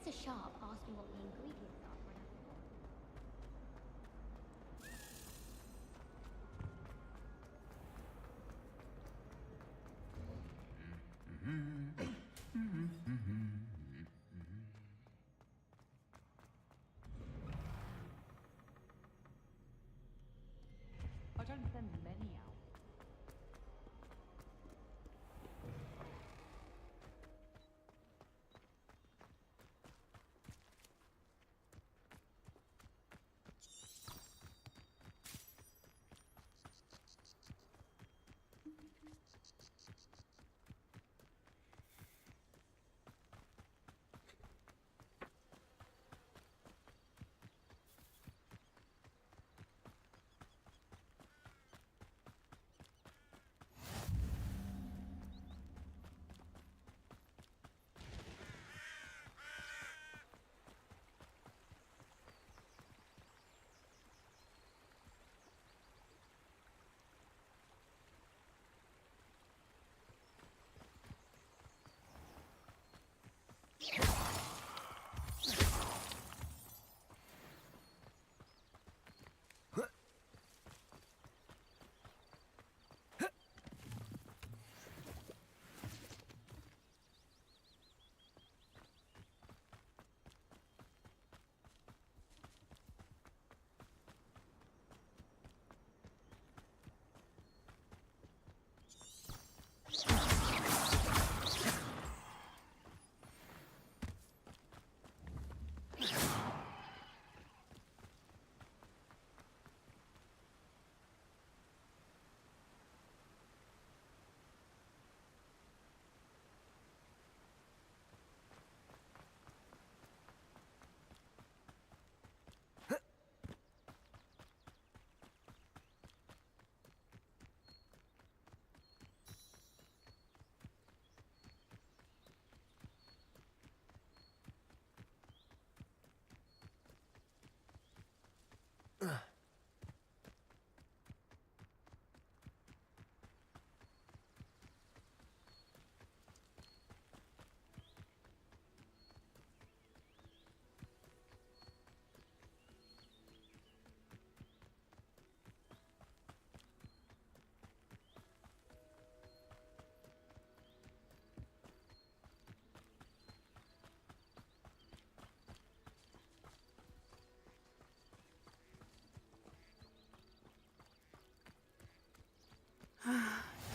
Professor Sharp asked me what the ingredients are for an apple. I don't send many out.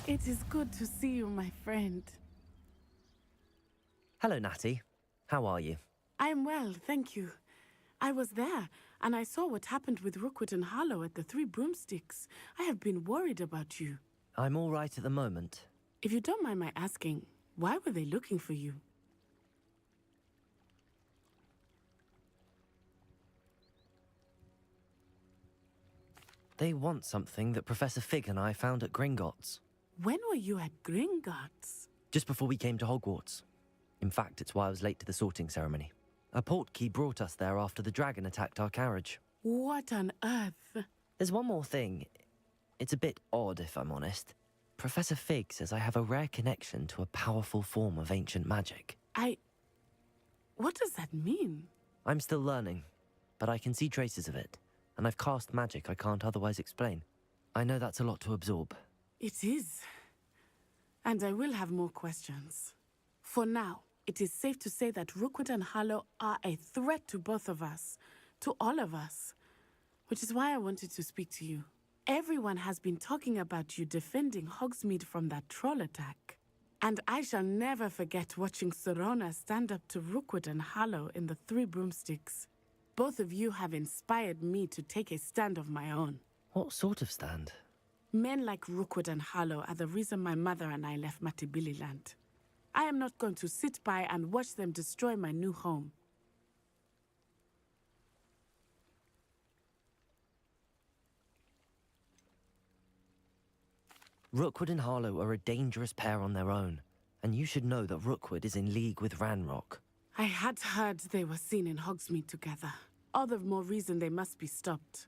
It is good to see you, my friend. Hello, Natty. How are you? I am well, thank you. I was there, and I saw what happened with Rookwood and Harlow at the Three Broomsticks. I have been worried about you. I'm all right at the moment. If you don't mind my asking, why were they looking for you? They want something that Professor Fig and I found at Gringotts. When were you at Gringotts? Just before we came to Hogwarts. In fact, it's why I was late to the sorting ceremony. A portkey brought us there after the dragon attacked our carriage. What on earth? There's one more thing. It's a bit odd, if I'm honest. Professor Fig says I have a rare connection to a powerful form of ancient magic. What does that mean? I'm still learning, but I can see traces of it, and I've cast magic I can't otherwise explain. I know that's a lot to absorb. It is. And I will have more questions. For now, it is safe to say that Rookwood and Harlow are a threat to both of us, to all of us, which is why I wanted to speak to you. Everyone has been talking about you defending Hogsmeade from that troll attack. And I shall never forget watching Sorona stand up to Rookwood and Harlow in the Three Broomsticks. Both of you have inspired me to take a stand of my own. What sort of stand? Men like Rookwood and Harlow are the reason my mother and I left Matibili land. I am not going to sit by and watch them destroy my new home. Rookwood and Harlow are a dangerous pair on their own, and you should know that Rookwood is in league with Ranrock. I had heard they were seen in Hogsmeade together. All the more reason they must be stopped.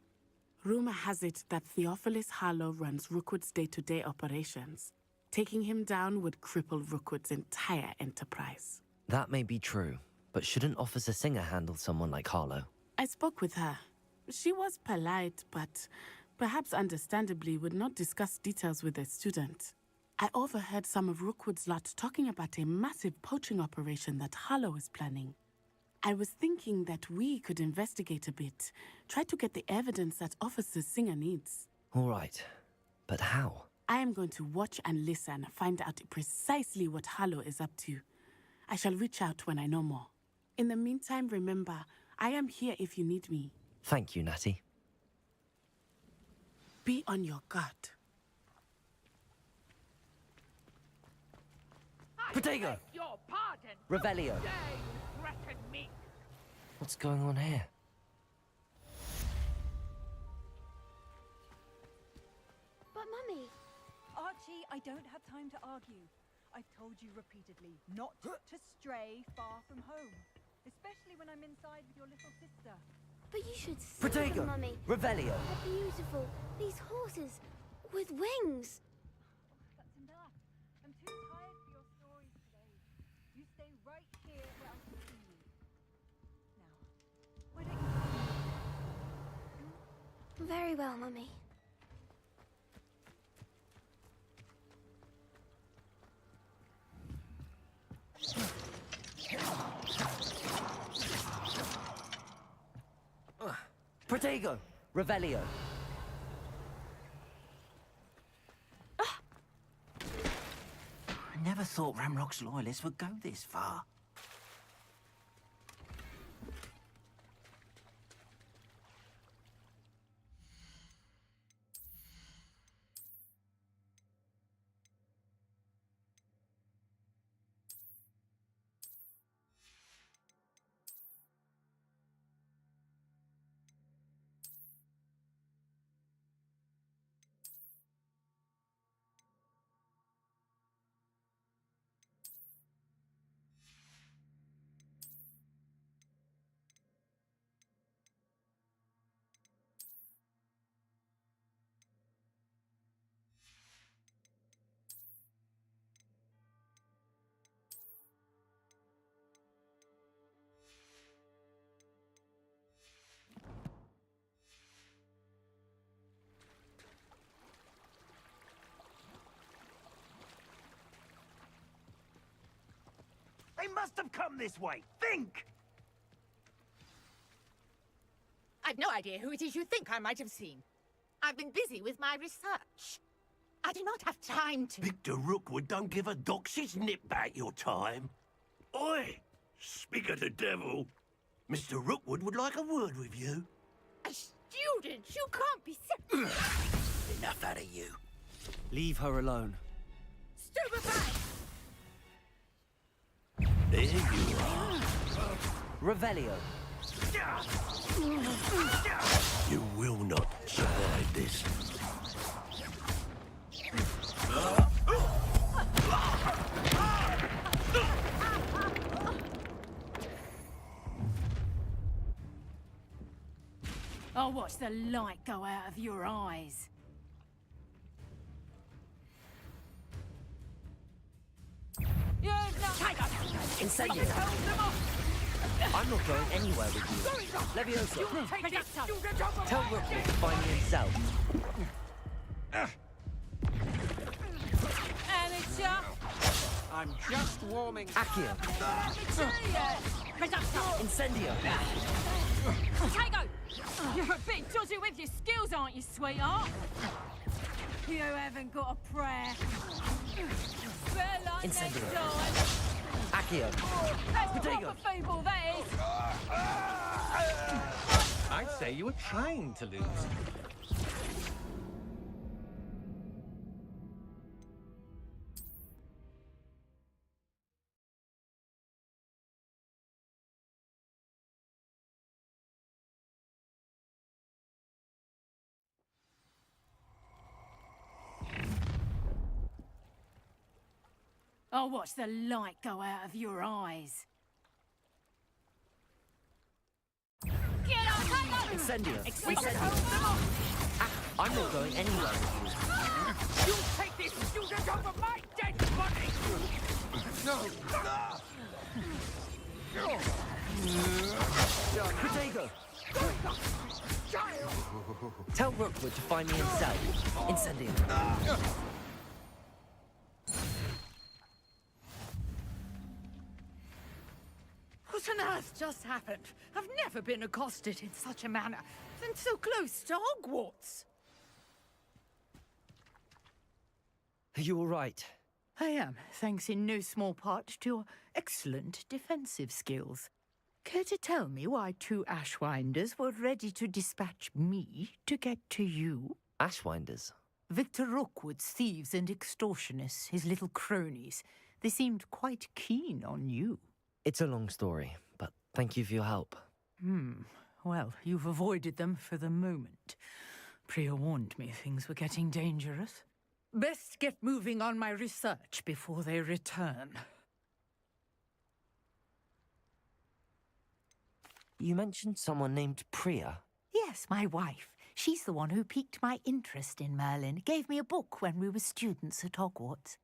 Rumor has it that Theophilus Harlow runs Rookwood's day-to-day operations. Taking him down would cripple Rookwood's entire enterprise. That may be true, But shouldn't Officer Singer handle someone like Harlow? I spoke with her. She was polite, but perhaps understandably would not discuss details with a student. I overheard some of Rookwood's lot talking about a massive poaching operation that Harlow is planning. I was thinking that we could investigate a bit, try to get the evidence that Officer Singer needs. All right, but how? I am going to watch and listen, find out precisely what Harlow is up to. I shall reach out when I know more. In the meantime, remember, I am here if you need me. Thank you, Natty. Be on your guard. Protego! Your pardon. Revelio! Dare you threaten me? What's going on here? But Mummy, Archie, I don't have time to argue. I've told you repeatedly not to stray far from home, especially when I'm inside with your little sister. but you should see Protego! them, Mummy. Revelio! They're beautiful. These horses with wings. That's enough. I'm too tired for your stories today. You stay right here where I can see you. Now, why don't you... Very well, Mummy. Protego! Revelio! I never thought Ramrock's loyalists would go this far. They must have come this way. Think! I've no idea who it is you think I might have seen. I've been busy with my research. I do not have time to... Victor Rookwood don't give a doxy's nip back your time. Oi! Speak of the devil. Mr. Rookwood would like a word with you. A student? You can't be... Enough out of you. Leave her alone. Stupefy! There you are. Revelio! You will not survive this. I'll watch the light go out of your eyes. You've not... Incendio! I'm not going anywhere with you. Levioso! Tell Rookwood to find me himself. Amateur! I'm just warming. Accio! Incendio! Protego! You're a bit dodgy with your skills, aren't you, sweetheart? You haven't got a prayer. Fair luck next Incendio! time. Accio! That's Protego! proper feeble, that is. I'd say you were trying to lose. I'll watch the light go out of your eyes. Get on, hang on! Incendio! We can hold them off. I'm not going anywhere with you. You take this student over my dead body! No! Tell Rookwood to find me himself. Incendio. What on earth just happened? I've never been accosted in such a manner, and so close to Hogwarts. Are you all right? I am, thanks in no small part to your excellent defensive skills. Care to tell me why 2 Ashwinders were ready to dispatch me to get to you? Ashwinders? Victor Rookwood's thieves and extortionists, his little cronies. They seemed quite keen on you. It's a long story, but thank you for your help. Well, you've avoided them for the moment. Priya warned me things were getting dangerous. Best get moving on my research before they return. You mentioned someone named Priya. Yes, my wife. She's the one who piqued my interest in Merlin. Gave me a book when we were students at Hogwarts.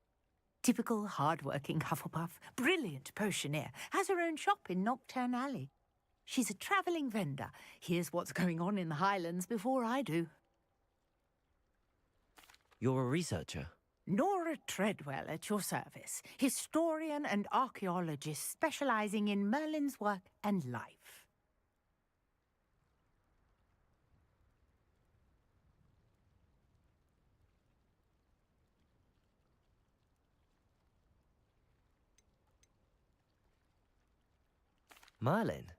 Typical hard-working Hufflepuff, brilliant potioneer, has her own shop in Knockturn Alley. She's a travelling vendor. Hears what's going on in the Highlands before I do. You're a researcher? Nora Treadwell at your service, historian and archaeologist specialising in Merlin's work and life. Merlin?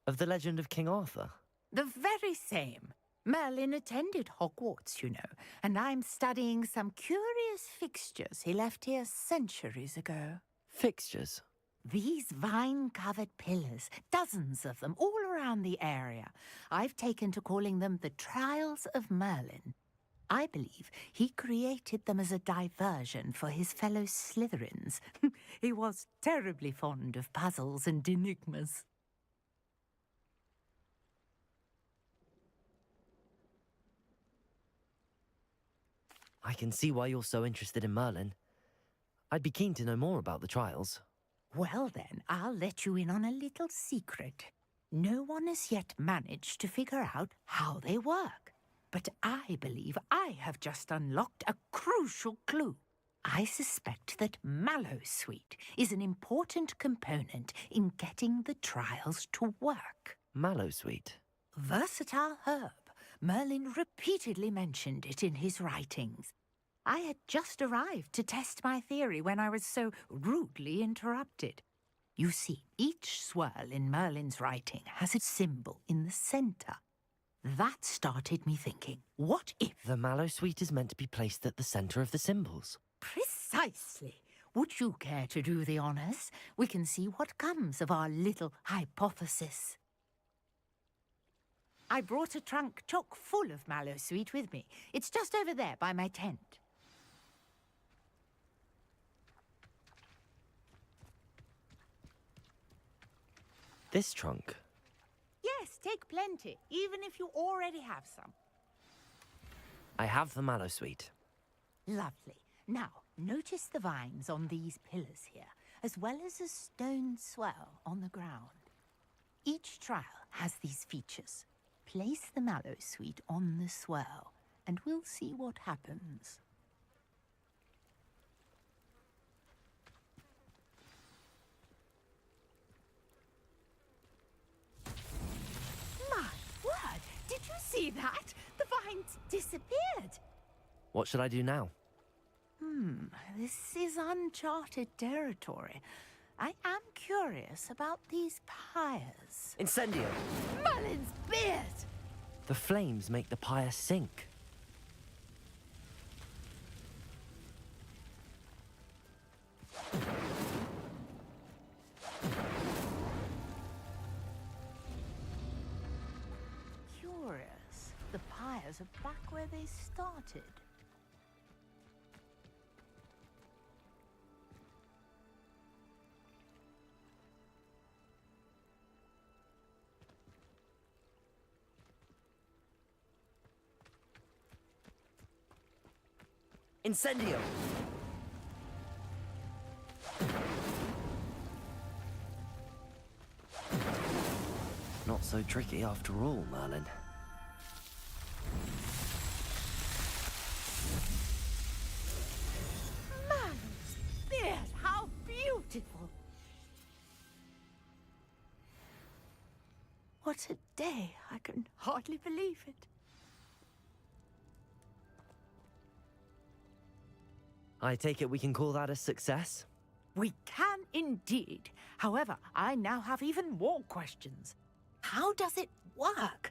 Of the legend of King Arthur? The very same. Merlin attended Hogwarts, you know, and I'm studying some curious fixtures he left here centuries ago. Fixtures? These vine-covered pillars, dozens of them, all around the area. I've taken to calling them the Trials of Merlin. I believe he created them as a diversion for his fellow Slytherins. He was terribly fond of puzzles and enigmas. I can see why you're so interested in Merlin. I'd be keen to know more about the trials. Well then, I'll let you in on a little secret. No one has yet managed to figure out how they work. But I believe I have just unlocked a crucial clue. I suspect that Mallowsweet is an important component in getting the trials to work. Mallowsweet? Versatile herb. Merlin repeatedly mentioned it in his writings. I had just arrived to test my theory when I was so rudely interrupted. You see, each swirl in Merlin's writing has a symbol in the centre. That started me thinking, what if... The Mallowsweet is meant to be placed at the centre of the symbols. Precisely. Would you care to do the honours? We can see what comes of our little hypothesis. I brought a trunk chock full of Mallowsweet with me. It's just over there by my tent. This trunk? Yes, take plenty, even if you already have some. I have the Mallowsweet. Lovely. Now, notice the vines on these pillars here, as well as a stone swell on the ground. Each trial has these features. Place the Mallowsweet on the swell, and we'll see what happens. My word! Did you see that? The vines disappeared. What should I do now? This is uncharted territory. I am curious about these pyres. Incendio! Merlin's beard! The flames make the pyre sink. Curious. The pyres are back where they started. Incendio! Not so tricky after all, Merlin. What a day. I can hardly believe it. I take it we can call that a success? We can indeed. However, I now have even more questions. How does it work?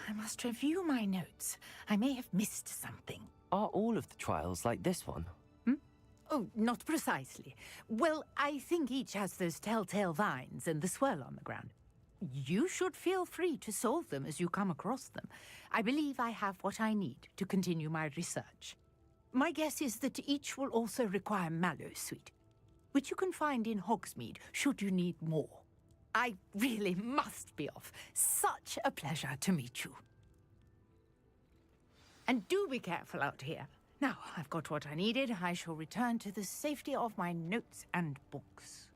I must review my notes. I may have missed something. Are all of the trials like this one? Oh, not precisely. Well, I think each has those telltale vines and the swirl on the ground. You should feel free to solve them as you come across them. I believe I have what I need to continue my research. My guess is that each will also require mallow sweet, which you can find in Hogsmeade should you need more. I really must be off. Such a pleasure to meet you. And do be careful out here. Now, I've got what I needed. I shall return to the safety of my notes and books.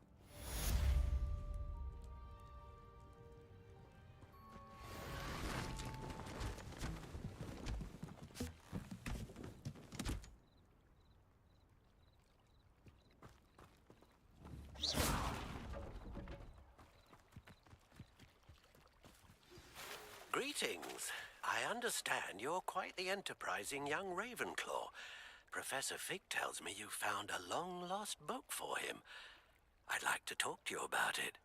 Greetings. I understand you're quite the enterprising young Ravenclaw. Professor Fig tells me you found a long-lost book for him. I'd like to talk to you about it.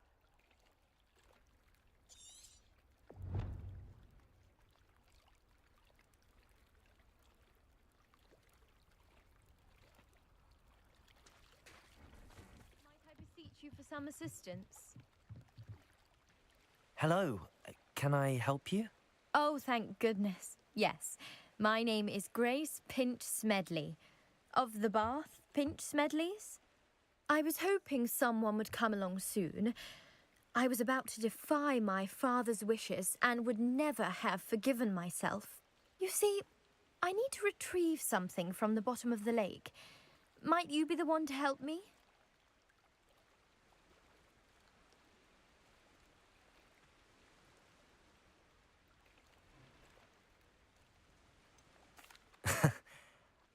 Might I beseech you for some assistance? Hello, can I help you? Oh, thank goodness. Yes. My name is Grace Pinch Smedley, of the Bath Pinch Smedleys. I was hoping someone would come along soon. I was about to defy my father's wishes and would never have forgiven myself. You see, I need to retrieve something from the bottom of the lake. Might you be the one to help me?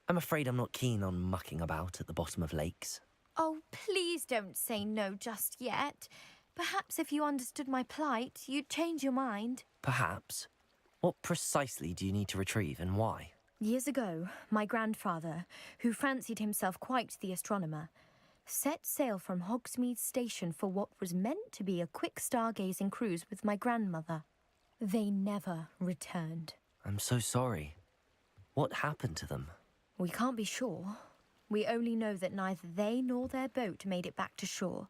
I'm afraid I'm not keen on mucking about at the bottom of lakes. Oh, please don't say no just yet. Perhaps if you understood my plight, you'd change your mind. Perhaps. What precisely do you need to retrieve and why? Years ago, my grandfather, who fancied himself quite the astronomer, set sail from Hogsmeade Station for what was meant to be a quick stargazing cruise with my grandmother. They never returned. I'm so sorry. What happened to them? We can't be sure. We only know that neither they nor their boat made it back to shore.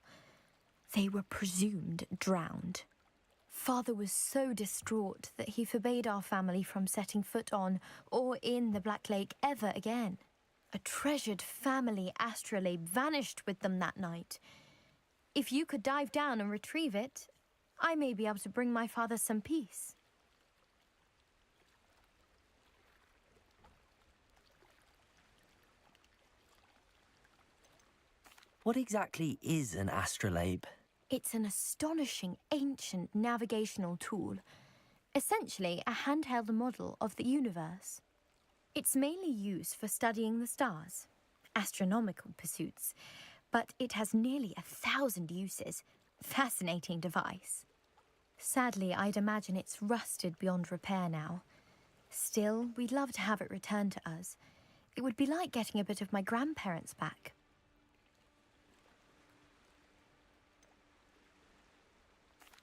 They were presumed drowned. Father was so distraught that he forbade our family from setting foot on or in the Black Lake ever again. A treasured family astrolabe vanished with them that night. If you could dive down and retrieve it, I may be able to bring my father some peace. What exactly is an astrolabe? It's an astonishing ancient navigational tool, essentially a handheld model of the universe. It's mainly used for studying the stars, astronomical pursuits, but it has nearly 1,000 uses. Fascinating device. Sadly, I'd imagine it's rusted beyond repair now. Still, we'd love to have it returned to us. It would be like getting a bit of my grandparents back.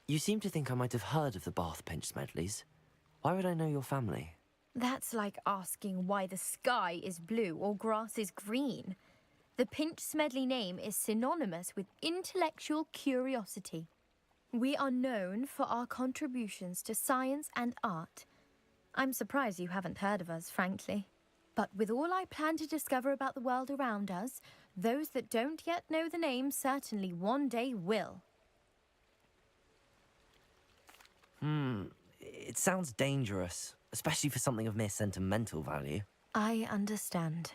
You seem to think I might have heard of the Bath Pinch Smedleys. Why would I know your family? That's like asking why the sky is blue or grass is green. The Pinch Smedley name is synonymous with intellectual curiosity. We are known for our contributions to science and art. I'm surprised you haven't heard of us, frankly. But with all I plan to discover about the world around us, those that don't yet know the name certainly one day will. It sounds dangerous, especially for something of mere sentimental value. I understand.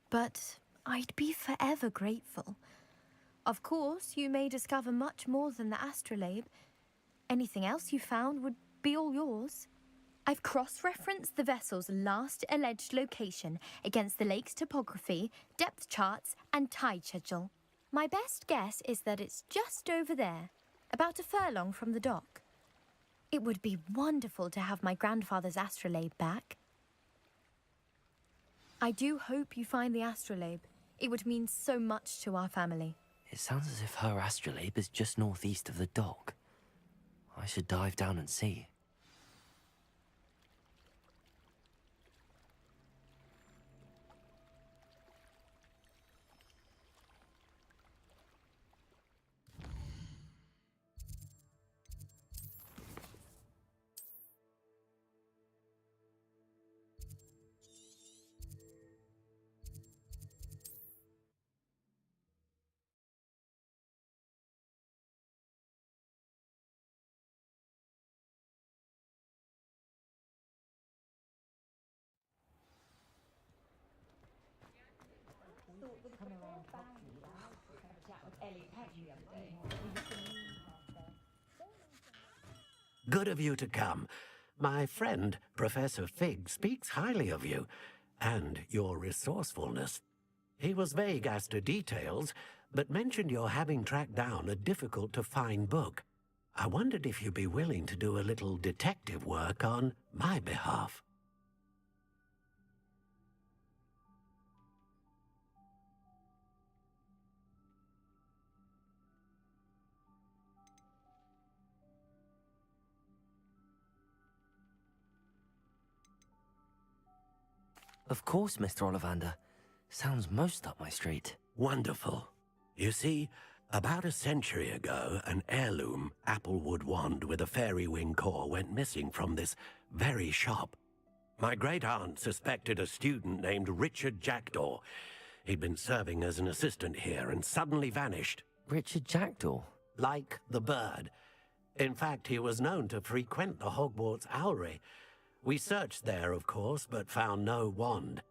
But I'd be forever grateful. Of course, you may discover much more than the astrolabe. Anything else you found would be all yours. I've cross-referenced the vessel's last alleged location against the lake's topography, depth charts, and tide schedule. My best guess is that it's just over there, about a furlong from the dock. It would be wonderful to have my grandfather's astrolabe back. I do hope you find the astrolabe. It would mean so much to our family. It sounds as if her astrolabe is just northeast of the dock. I should dive down and see. Good of you to come. My friend, Professor Fig, speaks highly of you and your resourcefulness. He was vague as to details, but mentioned your having tracked down a difficult-to-find book. I wondered if you'd be willing to do a little detective work on my behalf. Of course, Mr. Ollivander. Sounds most up my street. Wonderful. You see, about a century ago, an heirloom applewood wand with a fairy wing core went missing from this very shop. My great-aunt suspected a student named Richard Jackdaw. He'd been serving as an assistant here and suddenly vanished. Richard Jackdaw? Like the bird. In fact, he was known to frequent the Hogwarts owlery. We searched there, of course, but found no wand.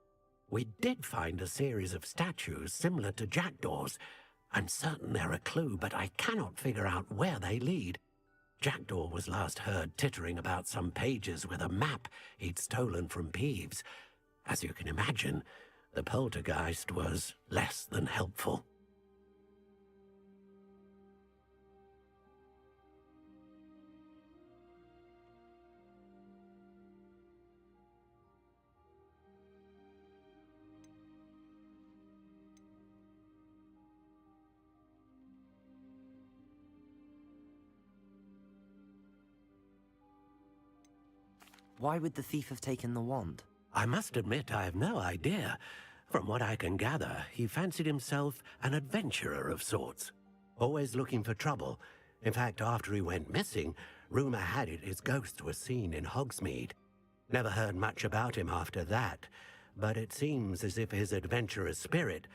We did find a series of statues similar to Jackdaw's. I'm certain they're a clue, but I cannot figure out where they lead. Jackdaw was last heard tittering about some pages with a map he'd stolen from Peeves. As you can imagine, the poltergeist was less than helpful. Why would the thief have taken the wand? I must admit I have no idea. From what I can gather, he fancied himself an adventurer of sorts. Always looking for trouble. In fact, after he went missing, rumour had it his ghost was seen in Hogsmeade. Never heard much about him after that, but it seems as if his adventurous spirit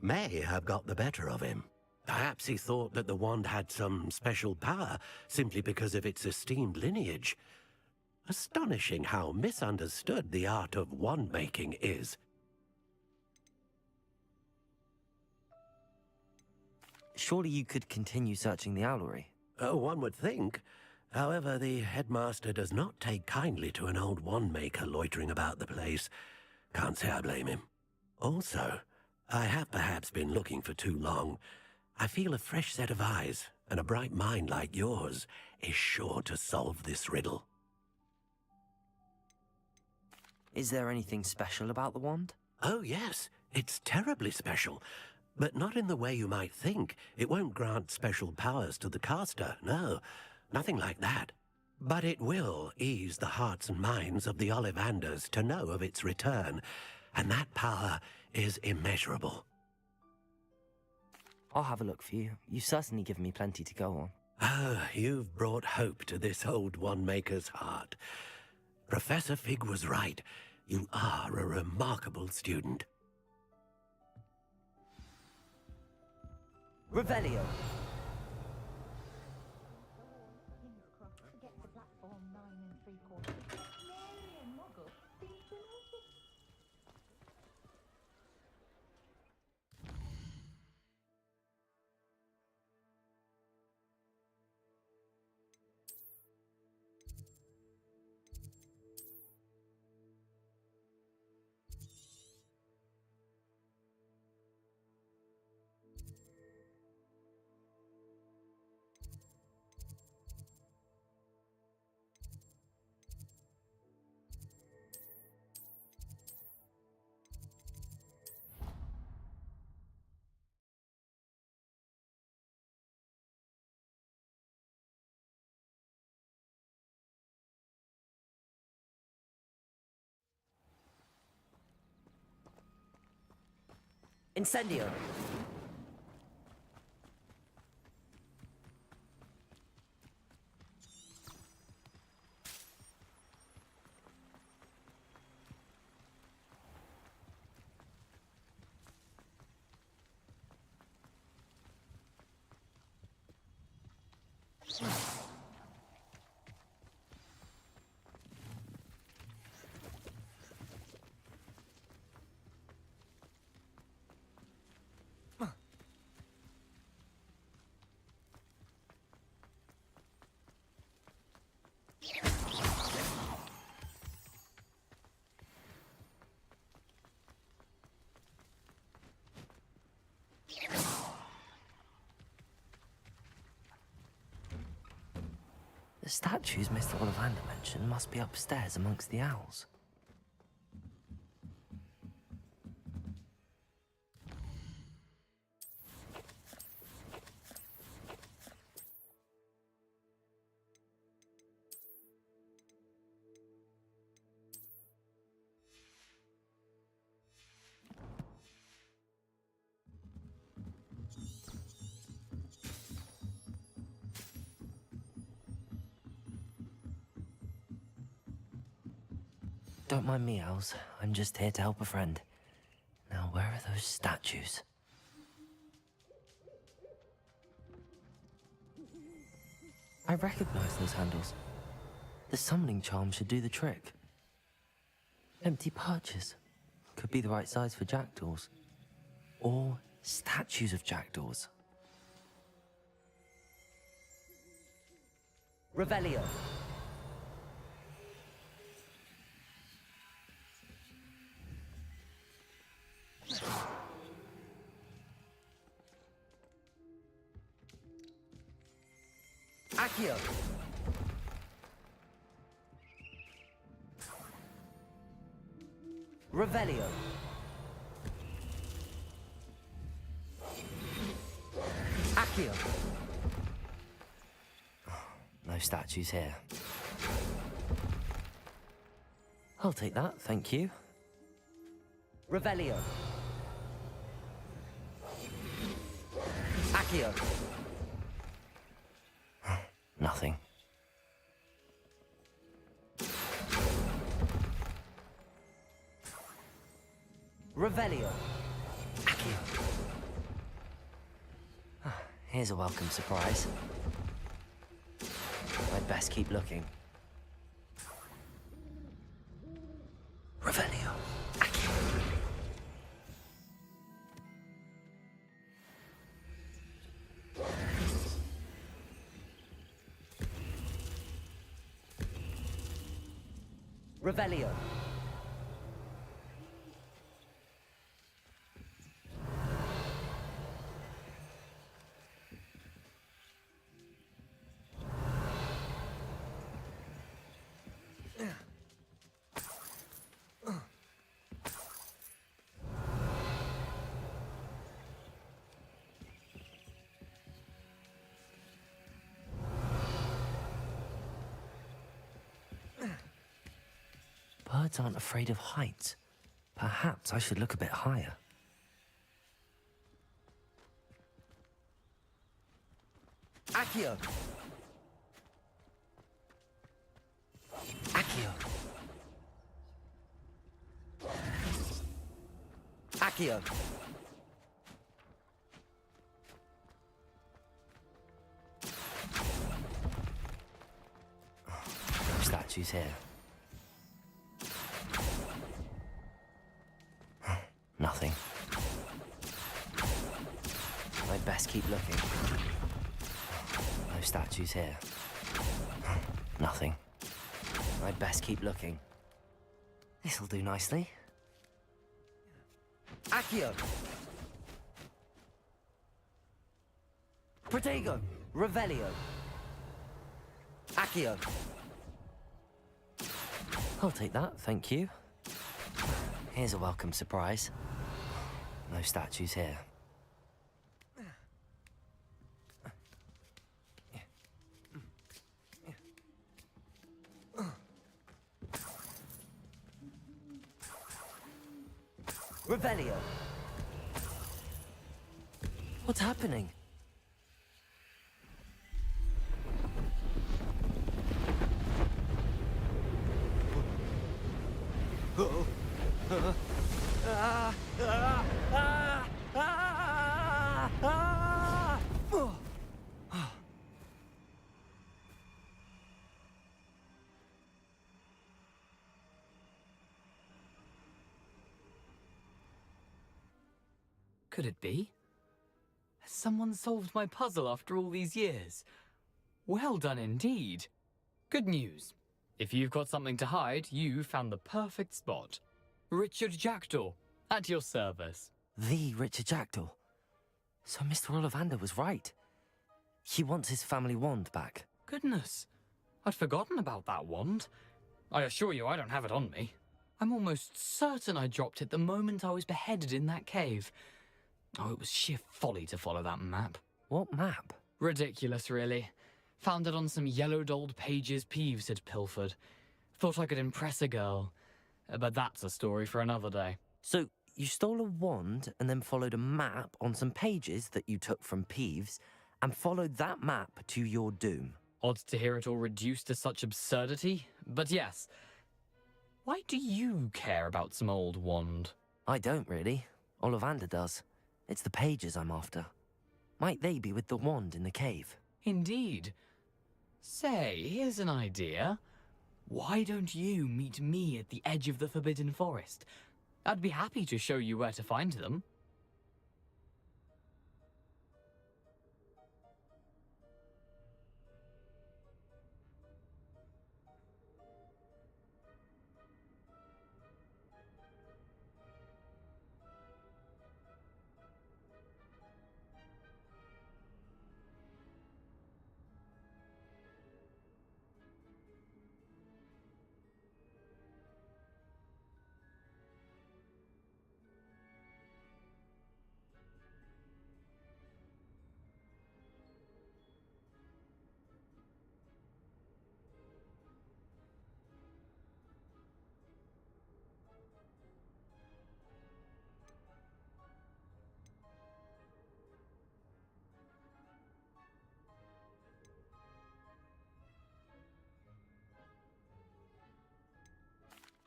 may have got the better of him. Perhaps he thought that the wand had some special power simply because of its esteemed lineage. Astonishing how misunderstood the art of wand-making is. Surely you could continue searching the owlery. Oh, one would think. However, the headmaster does not take kindly to an old wand-maker loitering about the place. Can't say I blame him. Also, I have perhaps been looking for too long. I feel a fresh set of eyes, and a bright mind like yours is sure to solve this riddle. Is there anything special about the wand? Oh, yes. It's terribly special. But not in the way you might think. It won't grant special powers to the caster, no. Nothing like that. But it will ease the hearts and minds of the Ollivanders to know of its return. And that power is immeasurable. I'll have a look for you. You've certainly given me plenty to go on. Ah, you've brought hope to this old wand-maker's heart. Professor Fig was right. You are a remarkable student. Revelio! Incendio! The statues Mr. Ollivander mentioned must be upstairs amongst the owls. Don't mind me, owls. I'm just here to help a friend. Now, where are those statues? I recognize those handles. The summoning charm should do the trick. Empty perches. Could be the right size for jackdaws. Or statues of jackdaws. Revelio. Accio. Revelio. Accio. No statues here. I'll take that, thank you. Revelio. Accio. Nothing. Revelio. Accio. Here's a welcome surprise. I'd best keep looking. Revelio. Accio. Revelio. Birds aren't afraid of heights. Perhaps I should look a bit higher. Accio! Accio! Accio! No statues here. Nothing. I'd best keep looking. No statues here. Nothing. I'd best keep looking. This'll do nicely. Accio! Protego! Revelio! Accio! I'll take that, thank you. Here's a welcome surprise. No statues here. Revelio. What's happening? Could it be? Has someone solved my puzzle after all these years? Well done indeed. Good news. If you've got something to hide, you found the perfect spot. Richard Jackdaw, at your service. The Richard Jackdaw. So Mr. Ollivander was right. He wants his family wand back. Goodness, I'd forgotten about that wand. I assure you I don't have it on me. I'm almost certain I dropped it the moment I was beheaded in that cave. Oh, it was sheer folly to follow that map. What map? Ridiculous, really. Found it on some yellowed old pages Peeves had pilfered. Thought I could impress a girl. But that's a story for another day. So, you stole a wand and then followed a map on some pages that you took from Peeves and followed that map to your doom. Odd to hear it all reduced to such absurdity, but yes. Why do you care about some old wand? I don't, really. Ollivander does. It's the pages I'm after. Might they be with the wand in the cave? Indeed. Say, here's an idea. Why don't you meet me at the edge of the Forbidden Forest? I'd be happy to show you where to find them.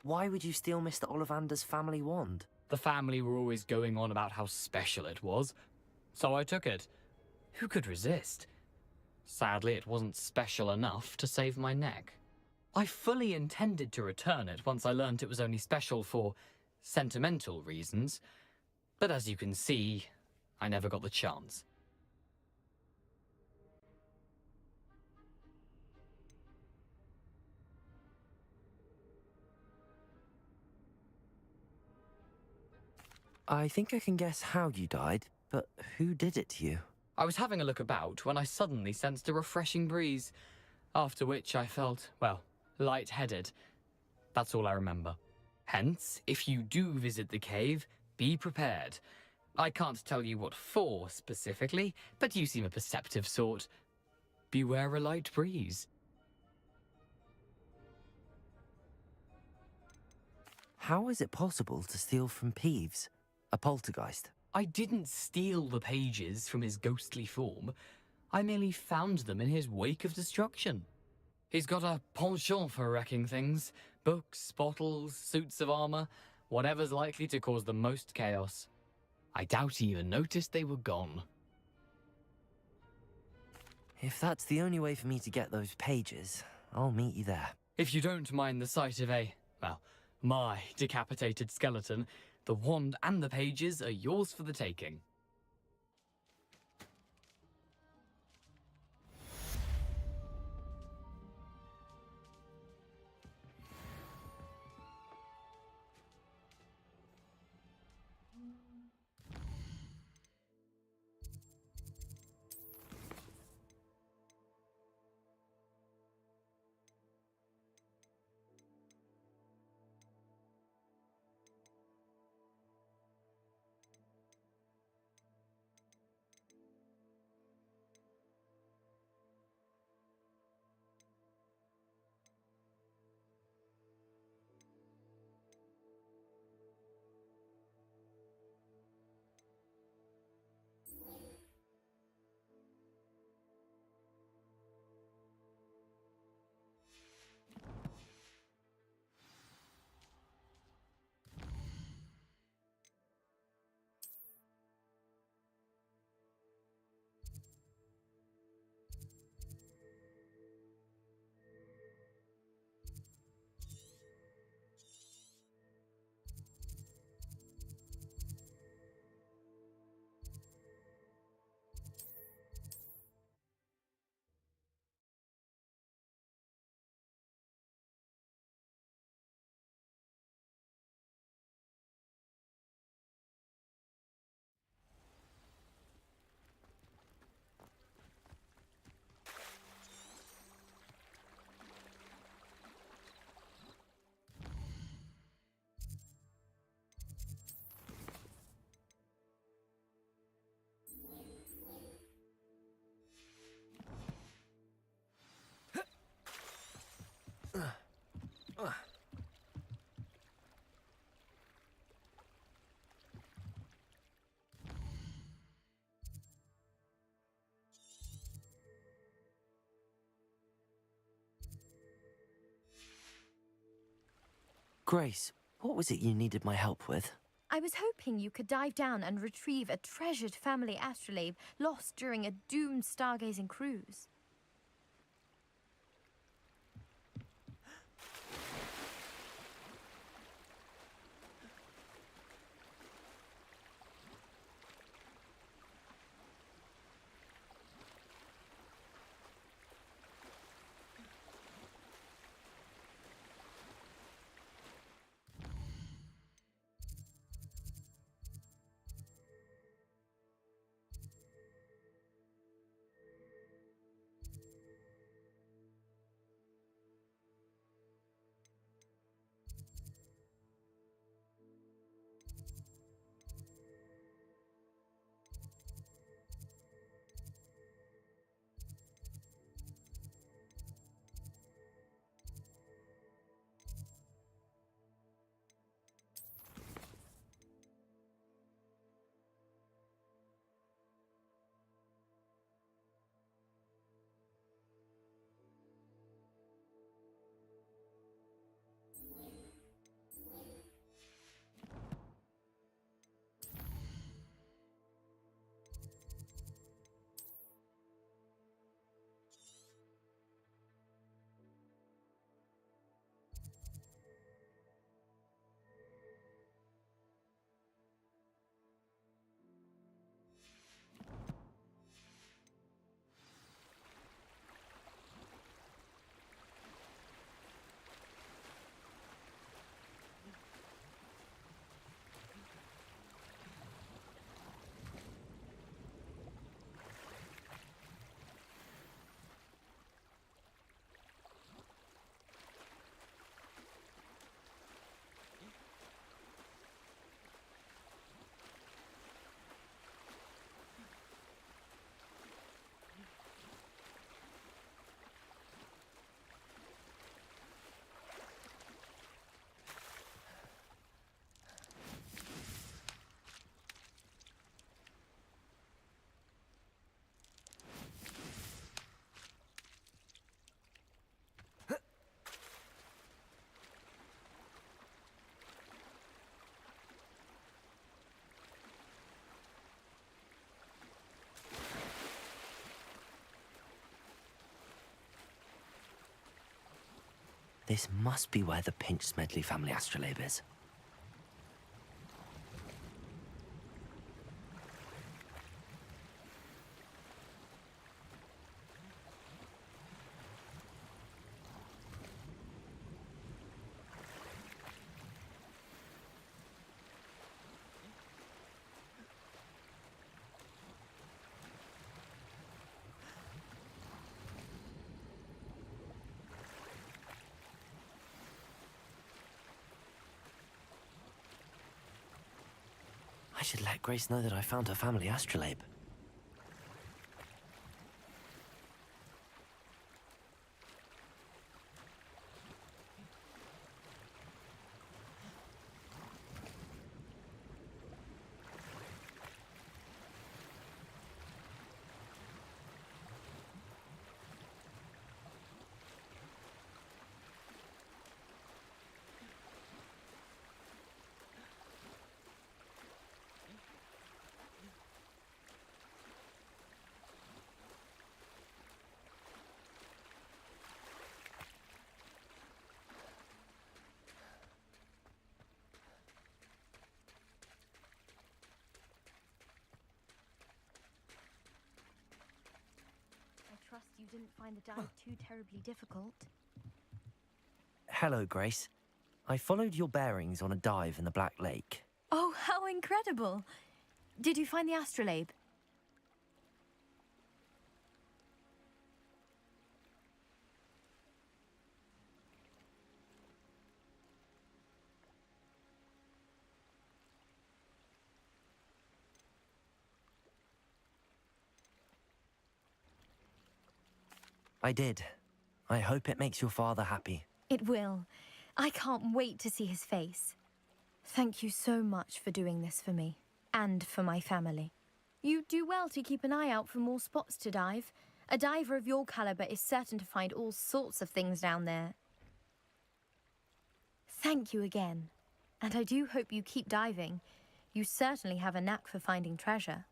Why would you steal Mr. Ollivander's family wand? The family were always going on about how special it was, so I took it. Who could resist? Sadly, it wasn't special enough to save my neck. I fully intended to return it once I learned it was only special for sentimental reasons, but as you can see, I never got the chance. I think I can guess how you died, but who did it to you? I was having a look about when I suddenly sensed a refreshing breeze, after which I felt, well, lightheaded. That's all I remember. Hence, if you do visit the cave, be prepared. I can't tell you what for specifically, but you seem a perceptive sort. Beware a light breeze. How is it possible to steal from Peeves, a poltergeist? I didn't steal the pages from his ghostly form. I merely found them in his wake of destruction. He's got a penchant for wrecking things. Books, bottles, suits of armor, whatever's likely to cause the most chaos. I doubt he even noticed they were gone. If that's the only way for me to get those pages, I'll meet you there. If you don't mind the sight of my decapitated skeleton, the wand and the pages are yours for the taking. Grace, what was it you needed my help with? I was hoping you could dive down and retrieve a treasured family astrolabe lost during a doomed stargazing cruise. This must be where the Pinch Smedley family astrolabe is. I should let Grace know that I found her family astrolabe. I trust you didn't find the dive too terribly difficult. Hello, Grace. I followed your bearings on a dive in the Black Lake. Oh, how incredible! Did you find the astrolabe? I did. I hope it makes your father happy. It will. I can't wait to see his face. Thank you so much for doing this for me, and for my family. You do well to keep an eye out for more spots to dive. A diver of your caliber is certain to find all sorts of things down there. Thank you again. And I do hope you keep diving. You certainly have a knack for finding treasure.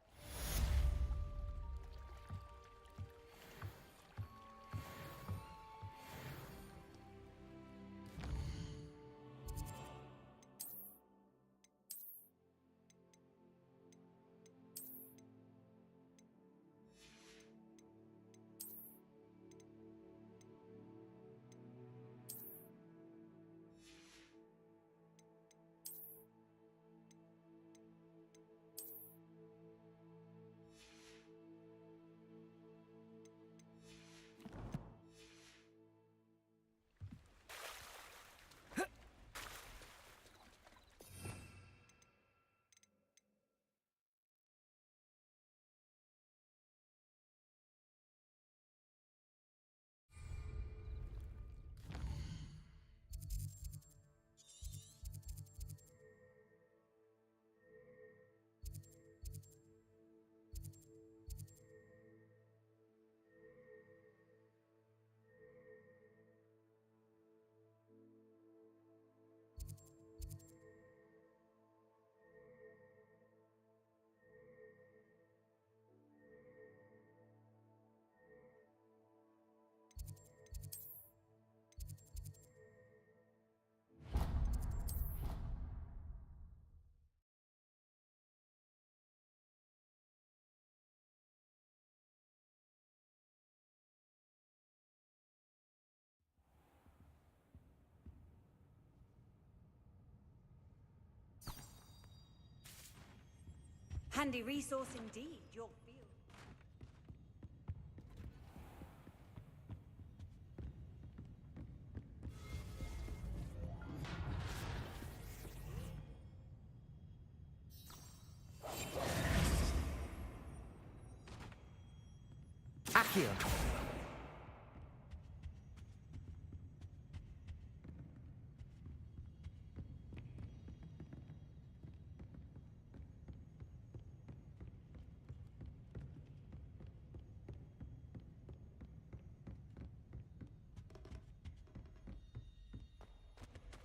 Handy resource indeed, your field. Accio.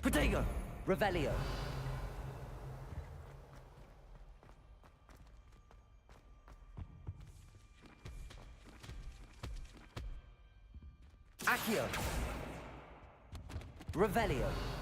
Protego! Revelio! Accio! Revelio!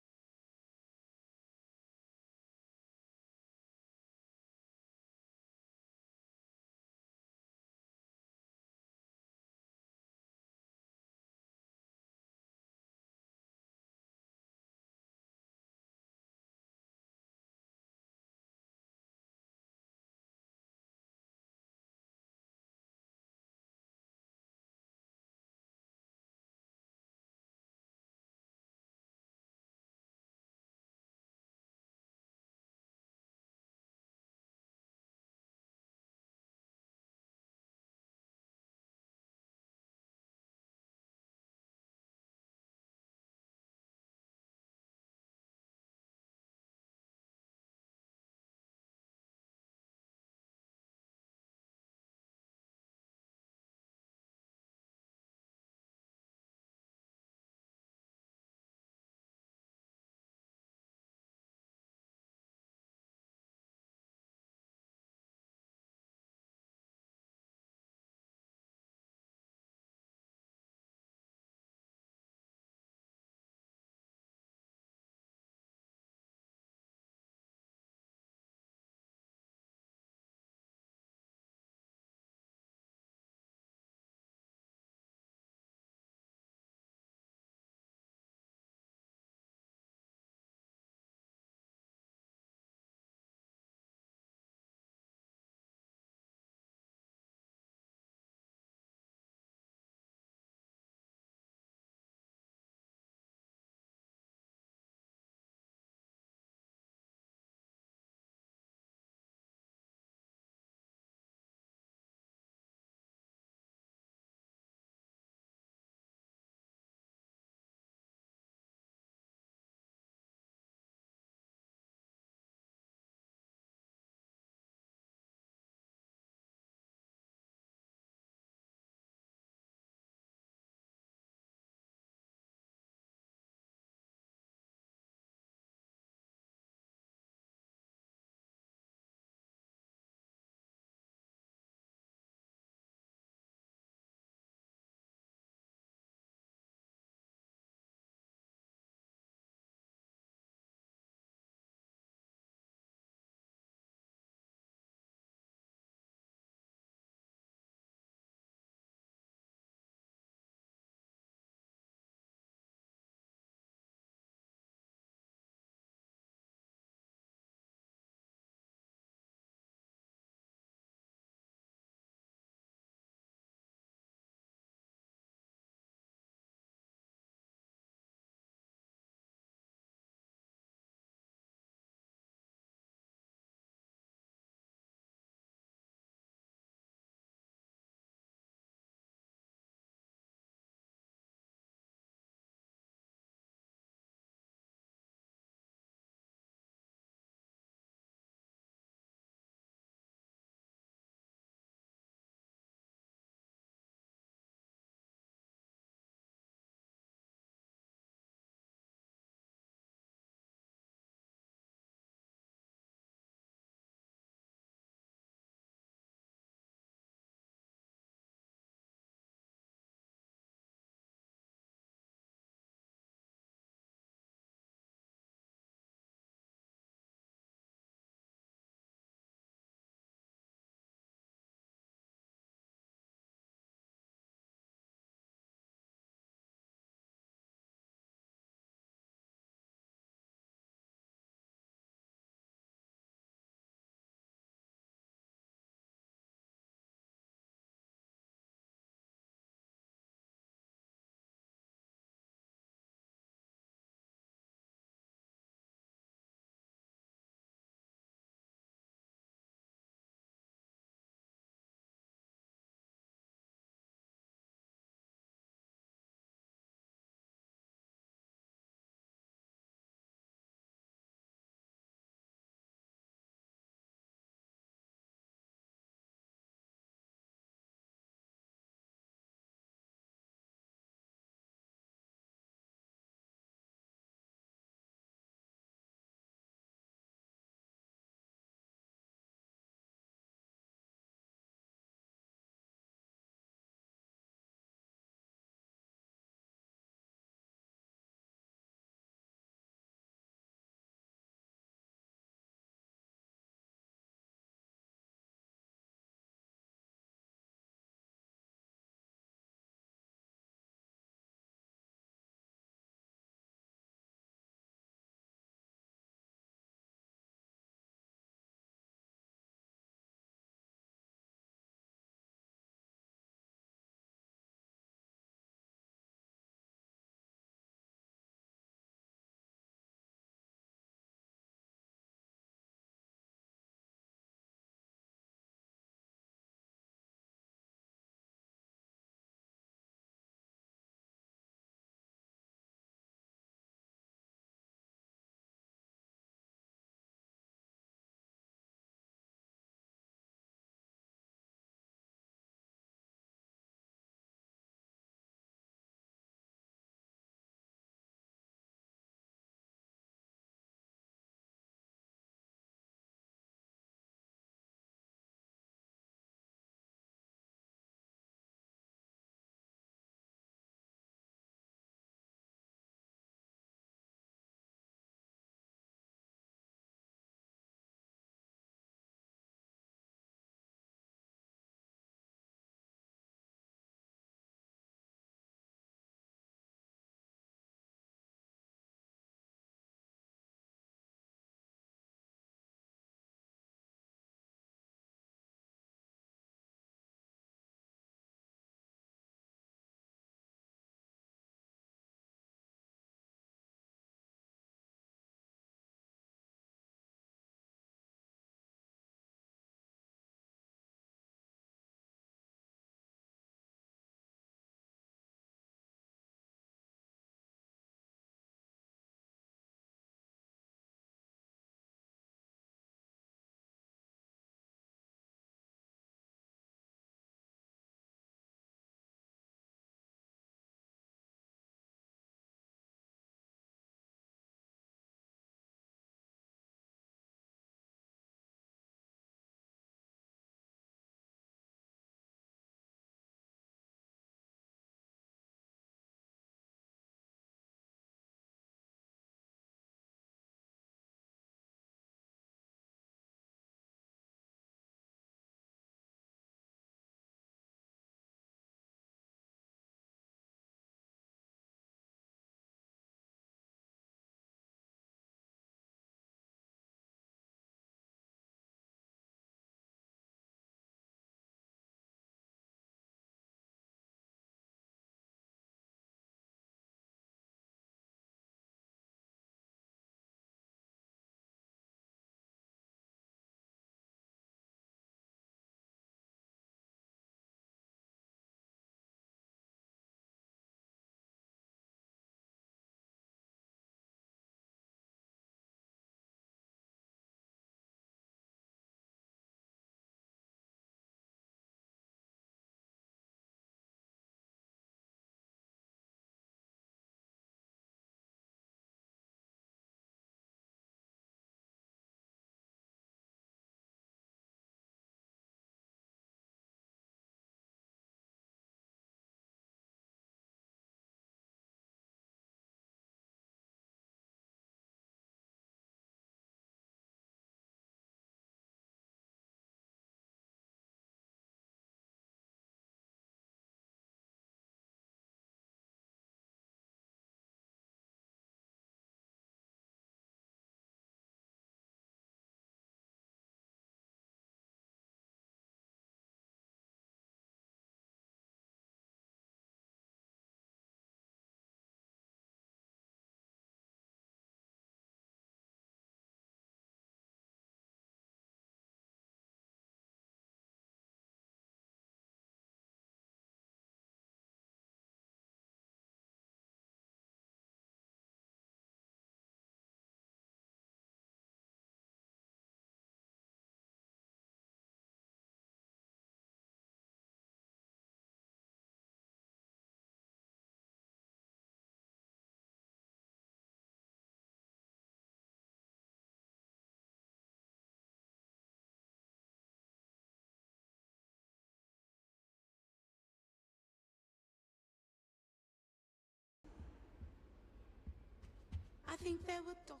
think they were talk.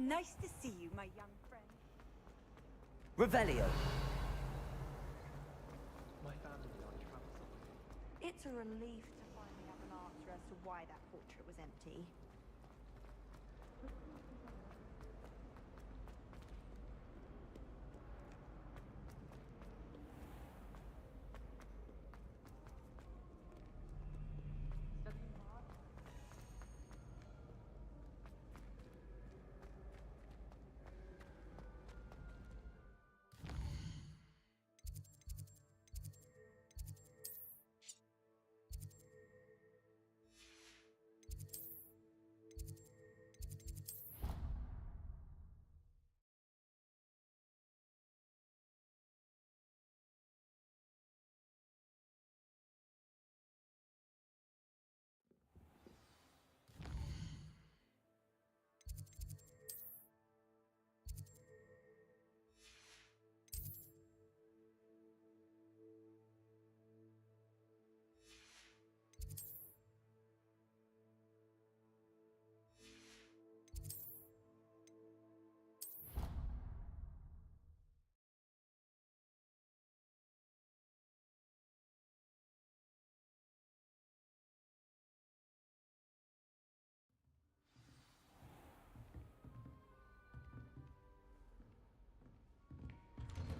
Nice to see you, my young friend. Revelio. It's a relief to finally have an answer as to why that portrait was empty.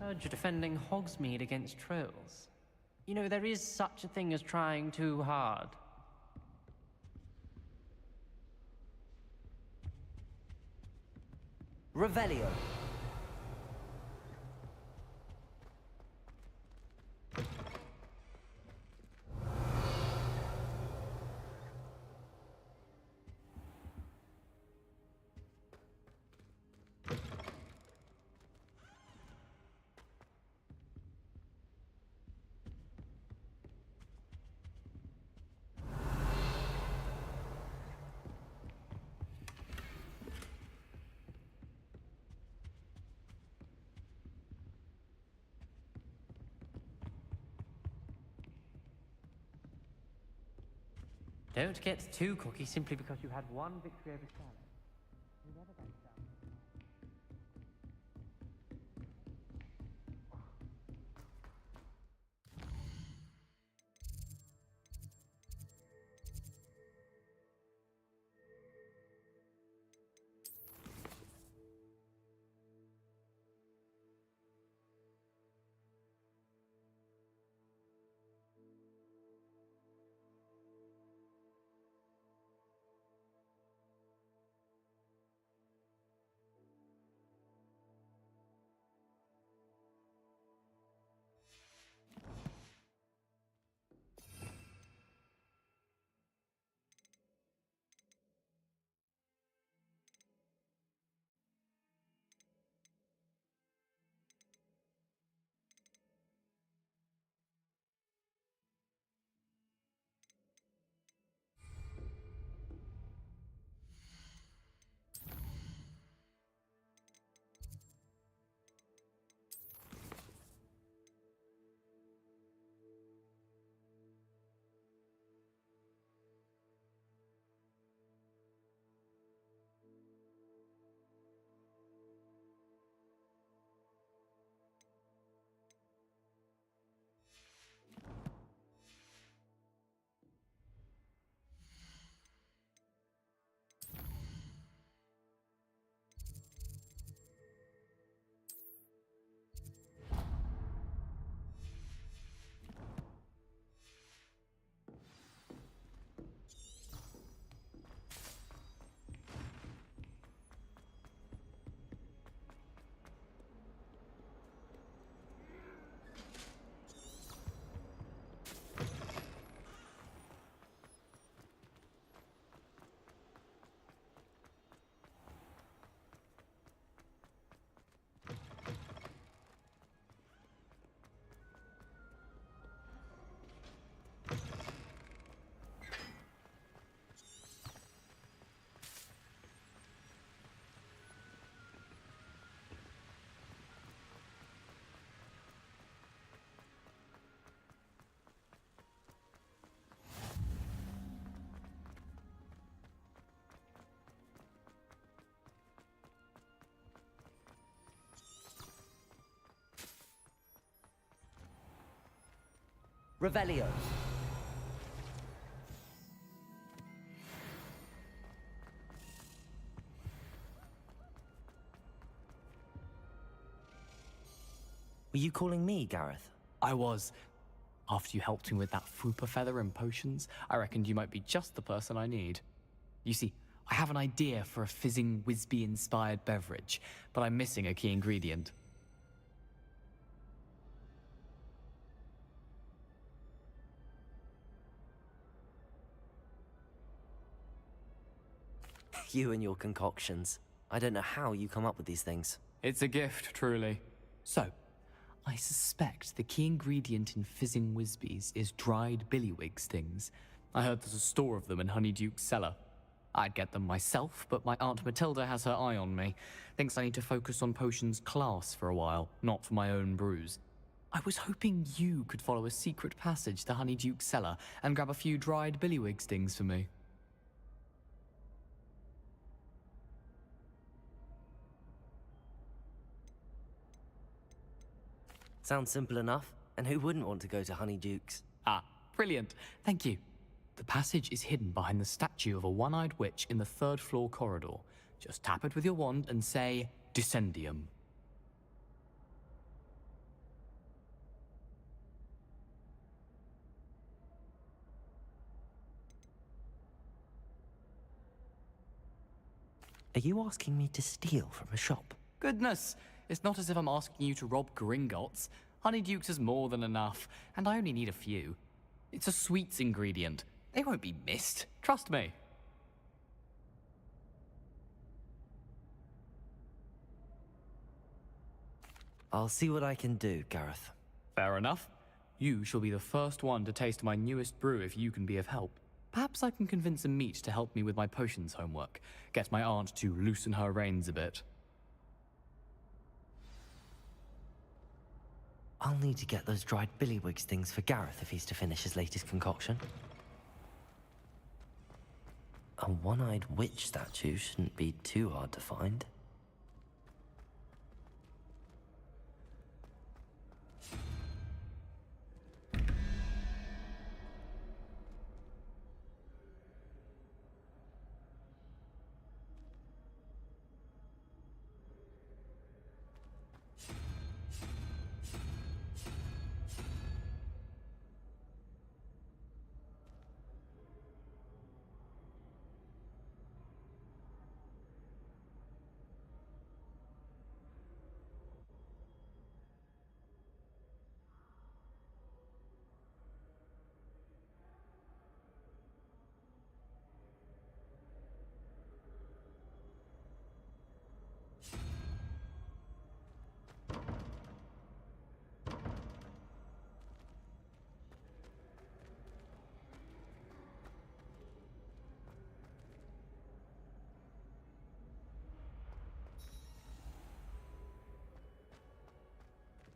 Heard you're defending Hogsmeade against trolls. You know, there is such a thing as trying too hard. Revelio. Don't get too cocky simply because you had one victory over Scarlet. You never back down. Revelio. Were you calling me, Gareth? I was. After you helped me with that Fupa feather and potions, I reckoned you might be just the person I need. You see, I have an idea for a fizzing Wisby-inspired beverage, but I'm missing a key ingredient. You and your concoctions. I don't know how you come up with these things. It's a gift, truly. So, I suspect the key ingredient in fizzing Wisbies is dried billywig stings. I heard there's a store of them in Honeyduke's cellar. I'd get them myself, but my Aunt Matilda has her eye on me. Thinks I need to focus on potions class for a while, not for my own brews. I was hoping you could follow a secret passage to Honeyduke's cellar and grab a few dried billywig stings for me. Sounds simple enough, and who wouldn't want to go to Honeyduke's? Ah, brilliant. Thank you. The passage is hidden behind the statue of a one-eyed witch in the third-floor corridor. Just tap it with your wand and say, Descendium. Are you asking me to steal from a shop? Goodness, it's not as if I'm asking you to rob Gringotts. Honeyduke's is more than enough, and I only need a few. It's a sweets ingredient. They won't be missed. Trust me. I'll see what I can do, Gareth. Fair enough. You shall be the first one to taste my newest brew if you can be of help. Perhaps I can convince a meat to help me with my potions homework. Get my aunt to loosen her reins a bit. I'll need to get those dried billywig stings for Gareth if he's to finish his latest concoction. A one-eyed witch statue shouldn't be too hard to find.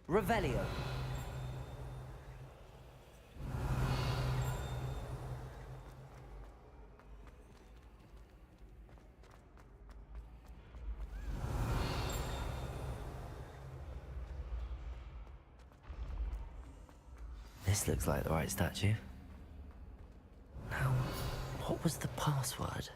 Revelio. This looks like the right statue. Now, what was the password?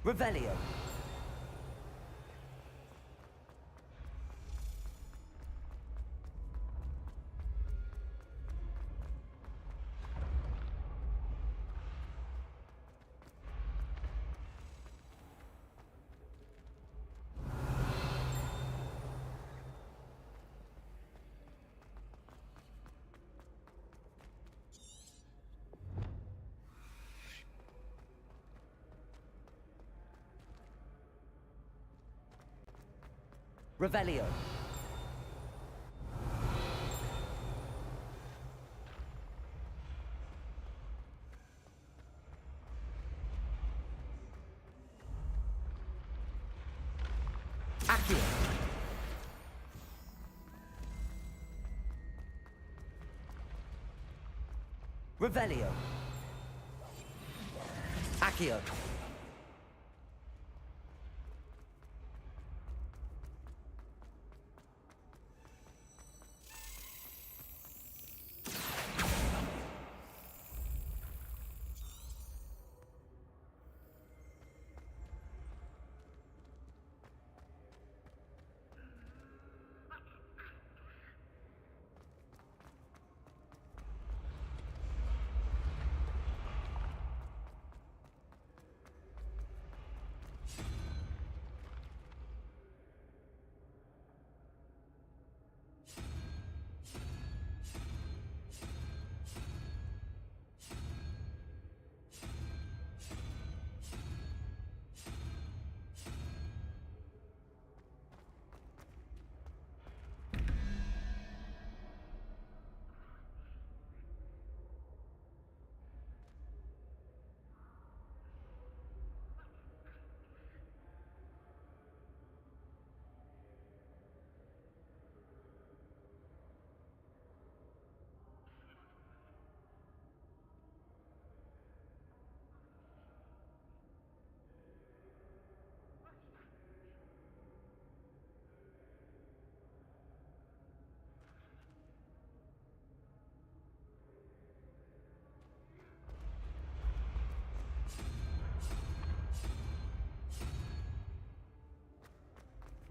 Revelio. Revelio. Accio. Revelio. Accio.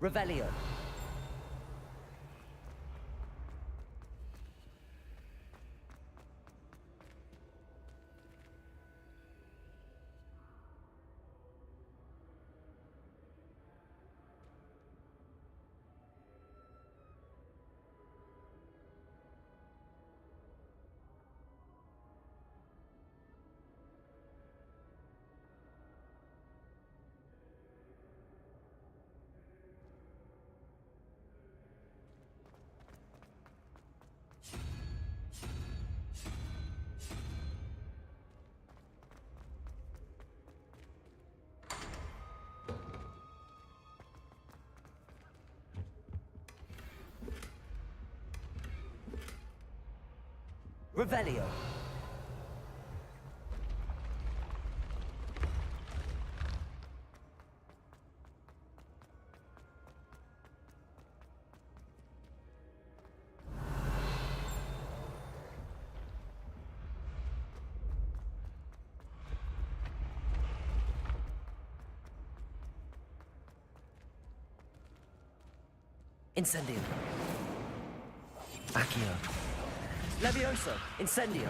Revelio. Revelio. Incendio. Accio. Levioso. Incendio.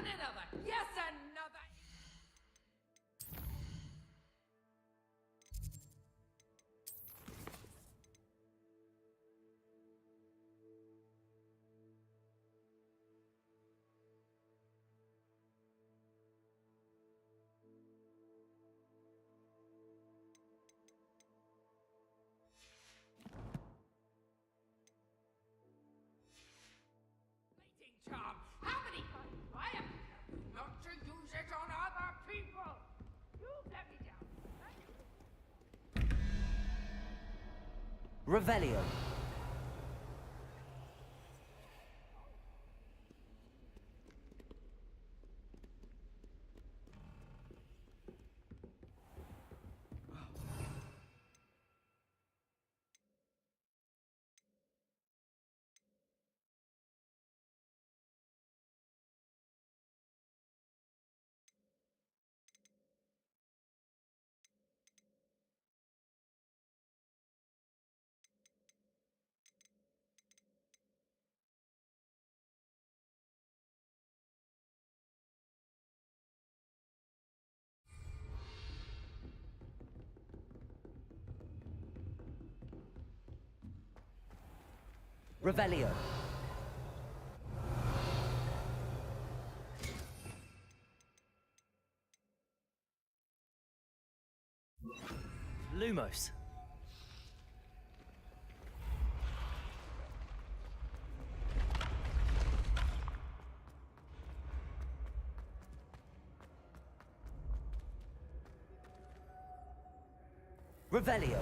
And another. Yes, another. Mating charm. How many times do I have to tell you not to use it on other people? You've let me down. Revelio. Revelio. Lumos. Revelio.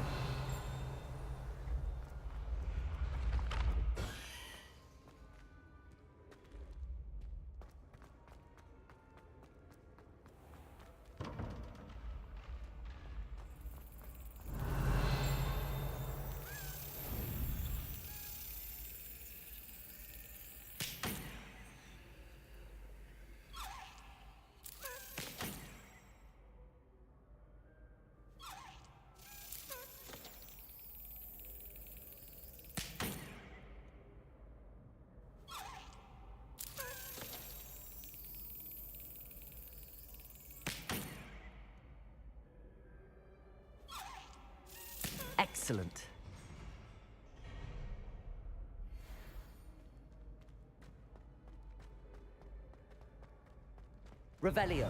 Excellent. Revelio.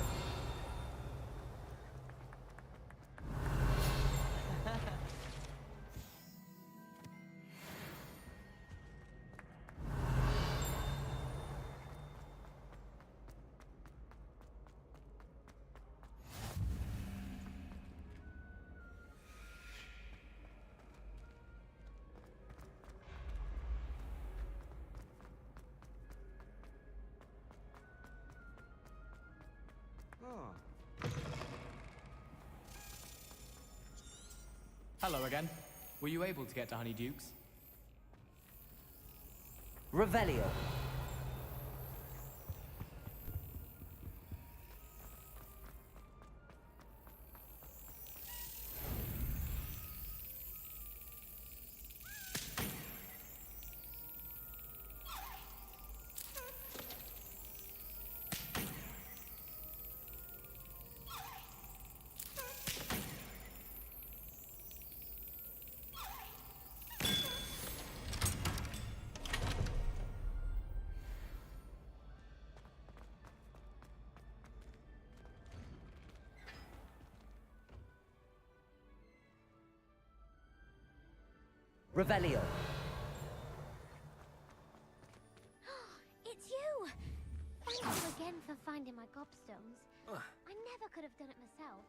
Hello again. Were you able to get to Honeydukes? Revelio. Revelio. It's you! Thank you again for finding my gobstones. I never could have done it myself.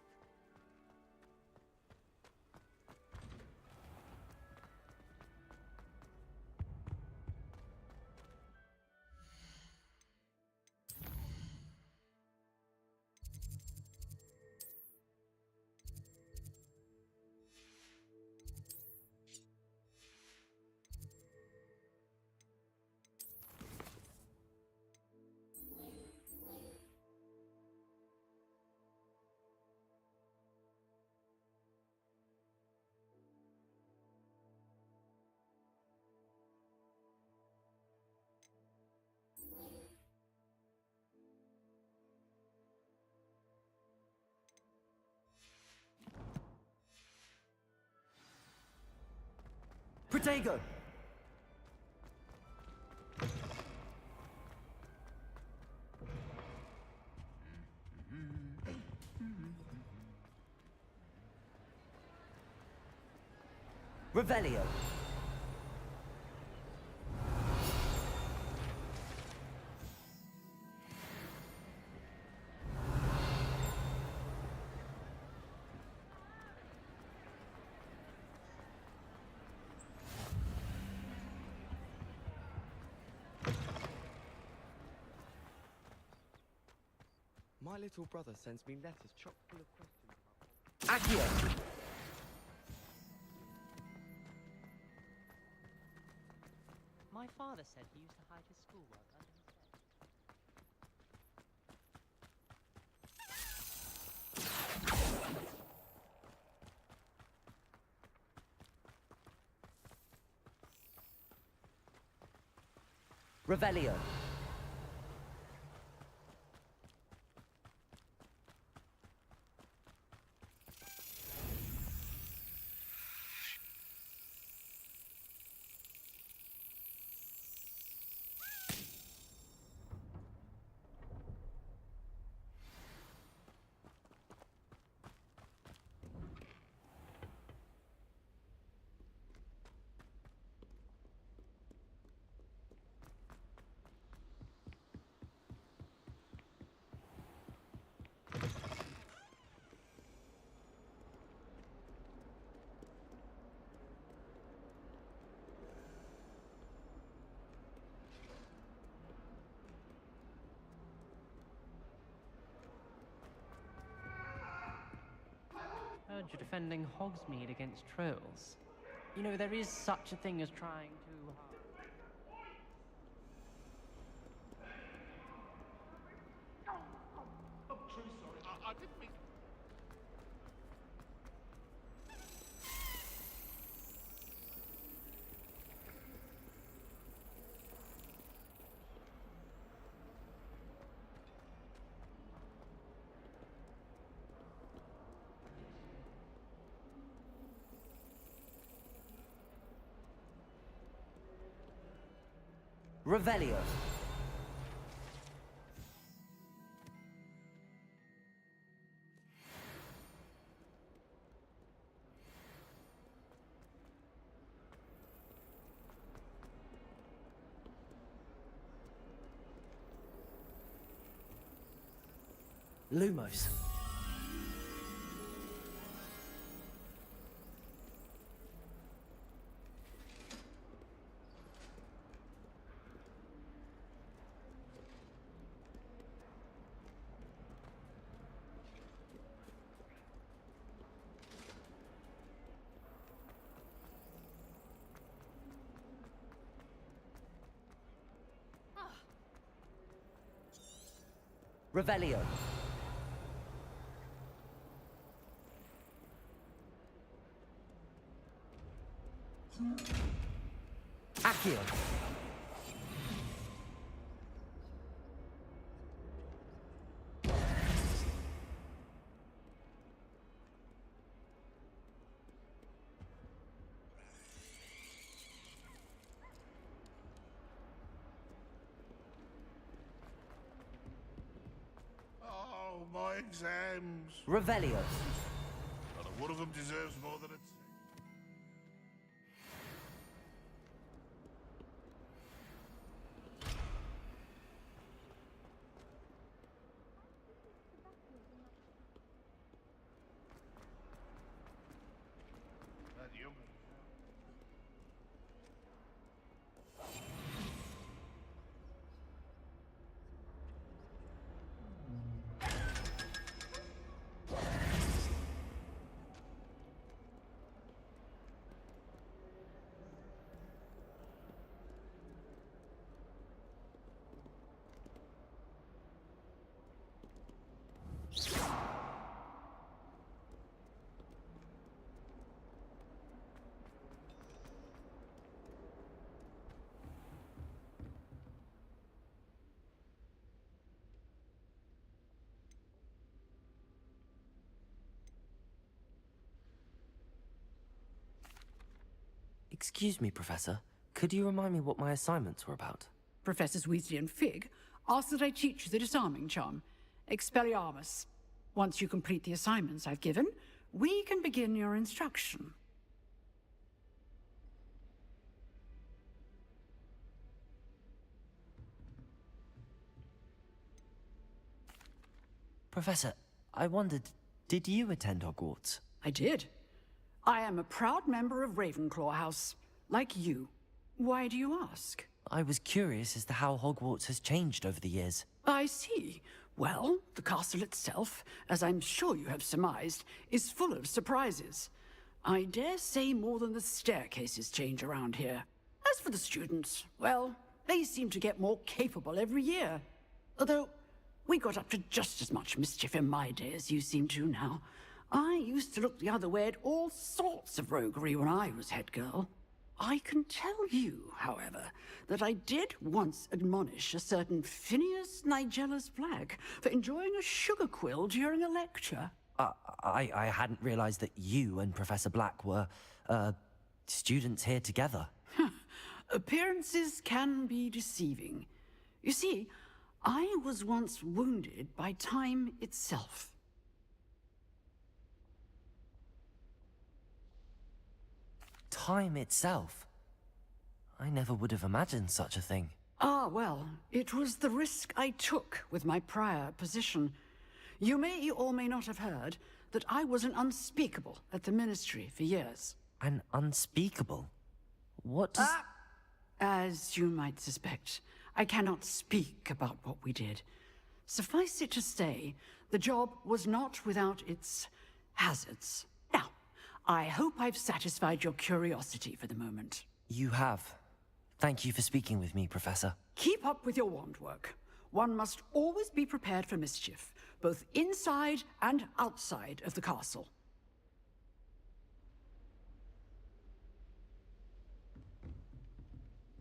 Protego. Revelio. My little brother sends me letters chock full of questions about... Accio. My father said he used to hide his schoolwork under his bed. Revelio. Heard you're defending Hogsmeade against trolls. You know, there is such a thing as trying to... I'm truly sorry. I didn't mean... Revelio. Lumos. Revelio. Accio. Oh, my exams. Revelio. Not one of them deserves more than it's... Excuse me, Professor. Could you remind me what my assignments were about? Professors Weasley and Fig ask that I teach you the disarming charm, Expelliarmus. Once you complete the assignments I've given, we can begin your instruction. Professor, I wondered, did you attend Hogwarts? I did. I am a proud member of Ravenclaw House, like you. Why do you ask? I was curious as to how Hogwarts has changed over the years. I see. Well, the castle itself, as I'm sure you have surmised, is full of surprises. I dare say more than the staircases change around here. As for the students, well, they seem to get more capable every year. Although, we got up to just as much mischief in my day as you seem to now. I used to look the other way at all sorts of roguery when I was head girl. I can tell you, however, that I did once admonish a certain Phineas Nigellus Black for enjoying a sugar quill during a lecture. I hadn't realized that you and Professor Black were, students here together. Appearances can be deceiving. You see, I was once wounded by time itself. Time itself? I never would have imagined such a thing. Ah, well, it was the risk I took with my prior position. You may or may not have heard that I was an unspeakable at the Ministry for years. An unspeakable? What does... As you might suspect, I cannot speak about what we did. Suffice it to say, the job was not without its hazards. Now, I hope I've satisfied your curiosity for the moment. You have. Thank you for speaking with me, Professor. Keep up with your wand work. One must always be prepared for mischief, both inside and outside of the castle.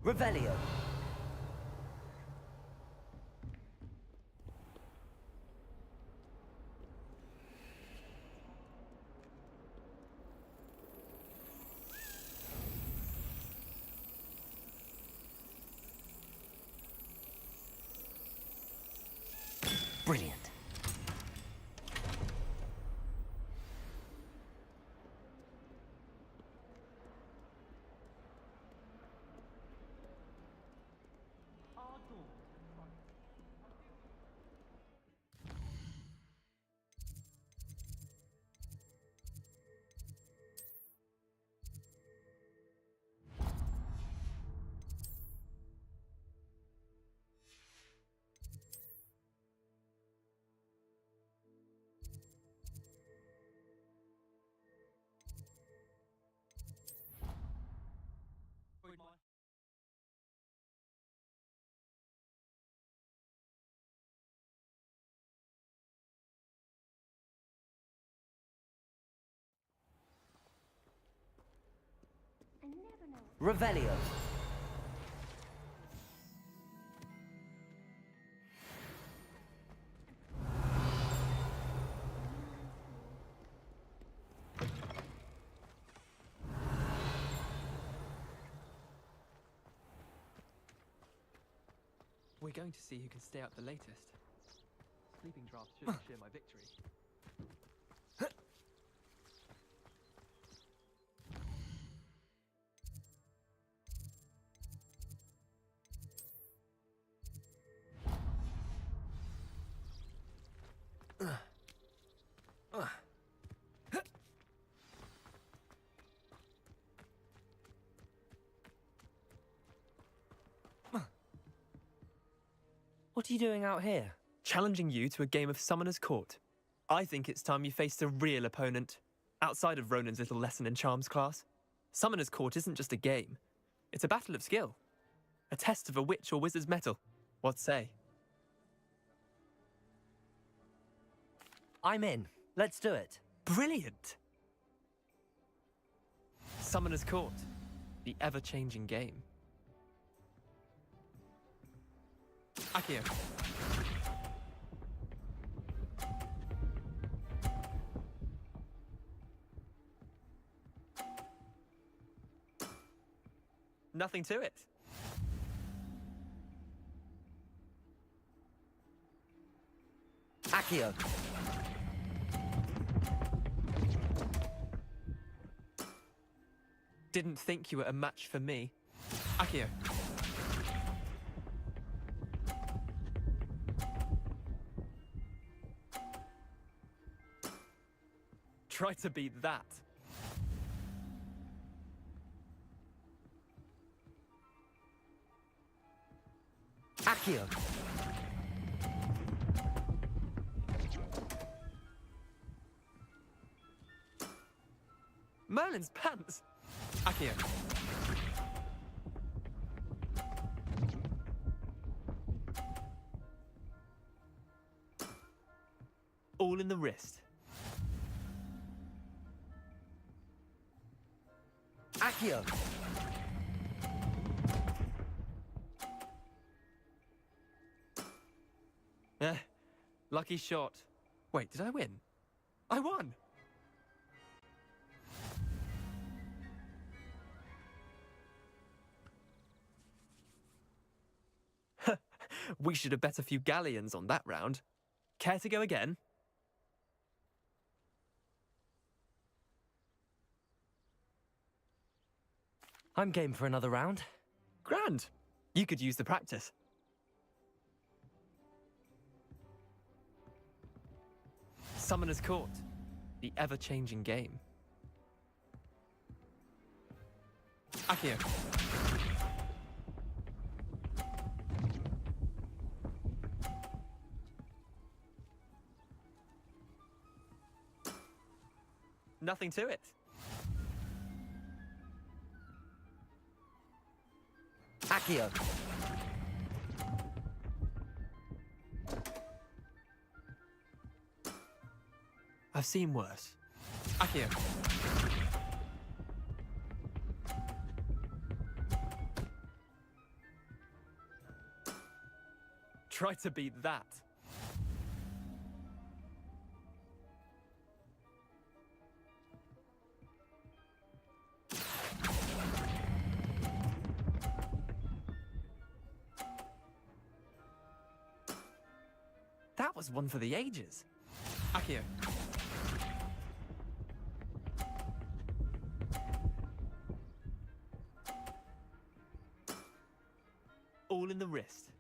Revelio. Brilliant. Revelio. We're going to see who can stay up the latest. Sleeping draft should ensure my victory. What are you doing out here? Challenging you to a game of Summoner's Court. I think it's time you faced a real opponent, outside of Ronan's little lesson in charms class. Summoner's Court isn't just a game. It's a battle of skill. A test of a witch or wizard's mettle. What say? I'm in. Let's do it. Brilliant! Summoner's Court. The ever-changing game. Akio. Nothing to it. Akio. Didn't think you were a match for me. Akio. Try to beat that. Akio. Merlin's pants. Akio. All in the wrist. Akio. Lucky shot. Wait, did I win? I won! We should have bet a few galleons on that round. Care to go again? I'm game for another round. Grand. You could use the practice. Summoner's Court. The ever-changing game. Akio. Nothing to it. Accio. I've seen worse. Accio. Try to beat that. That was one for the ages. Accio. All in the wrist.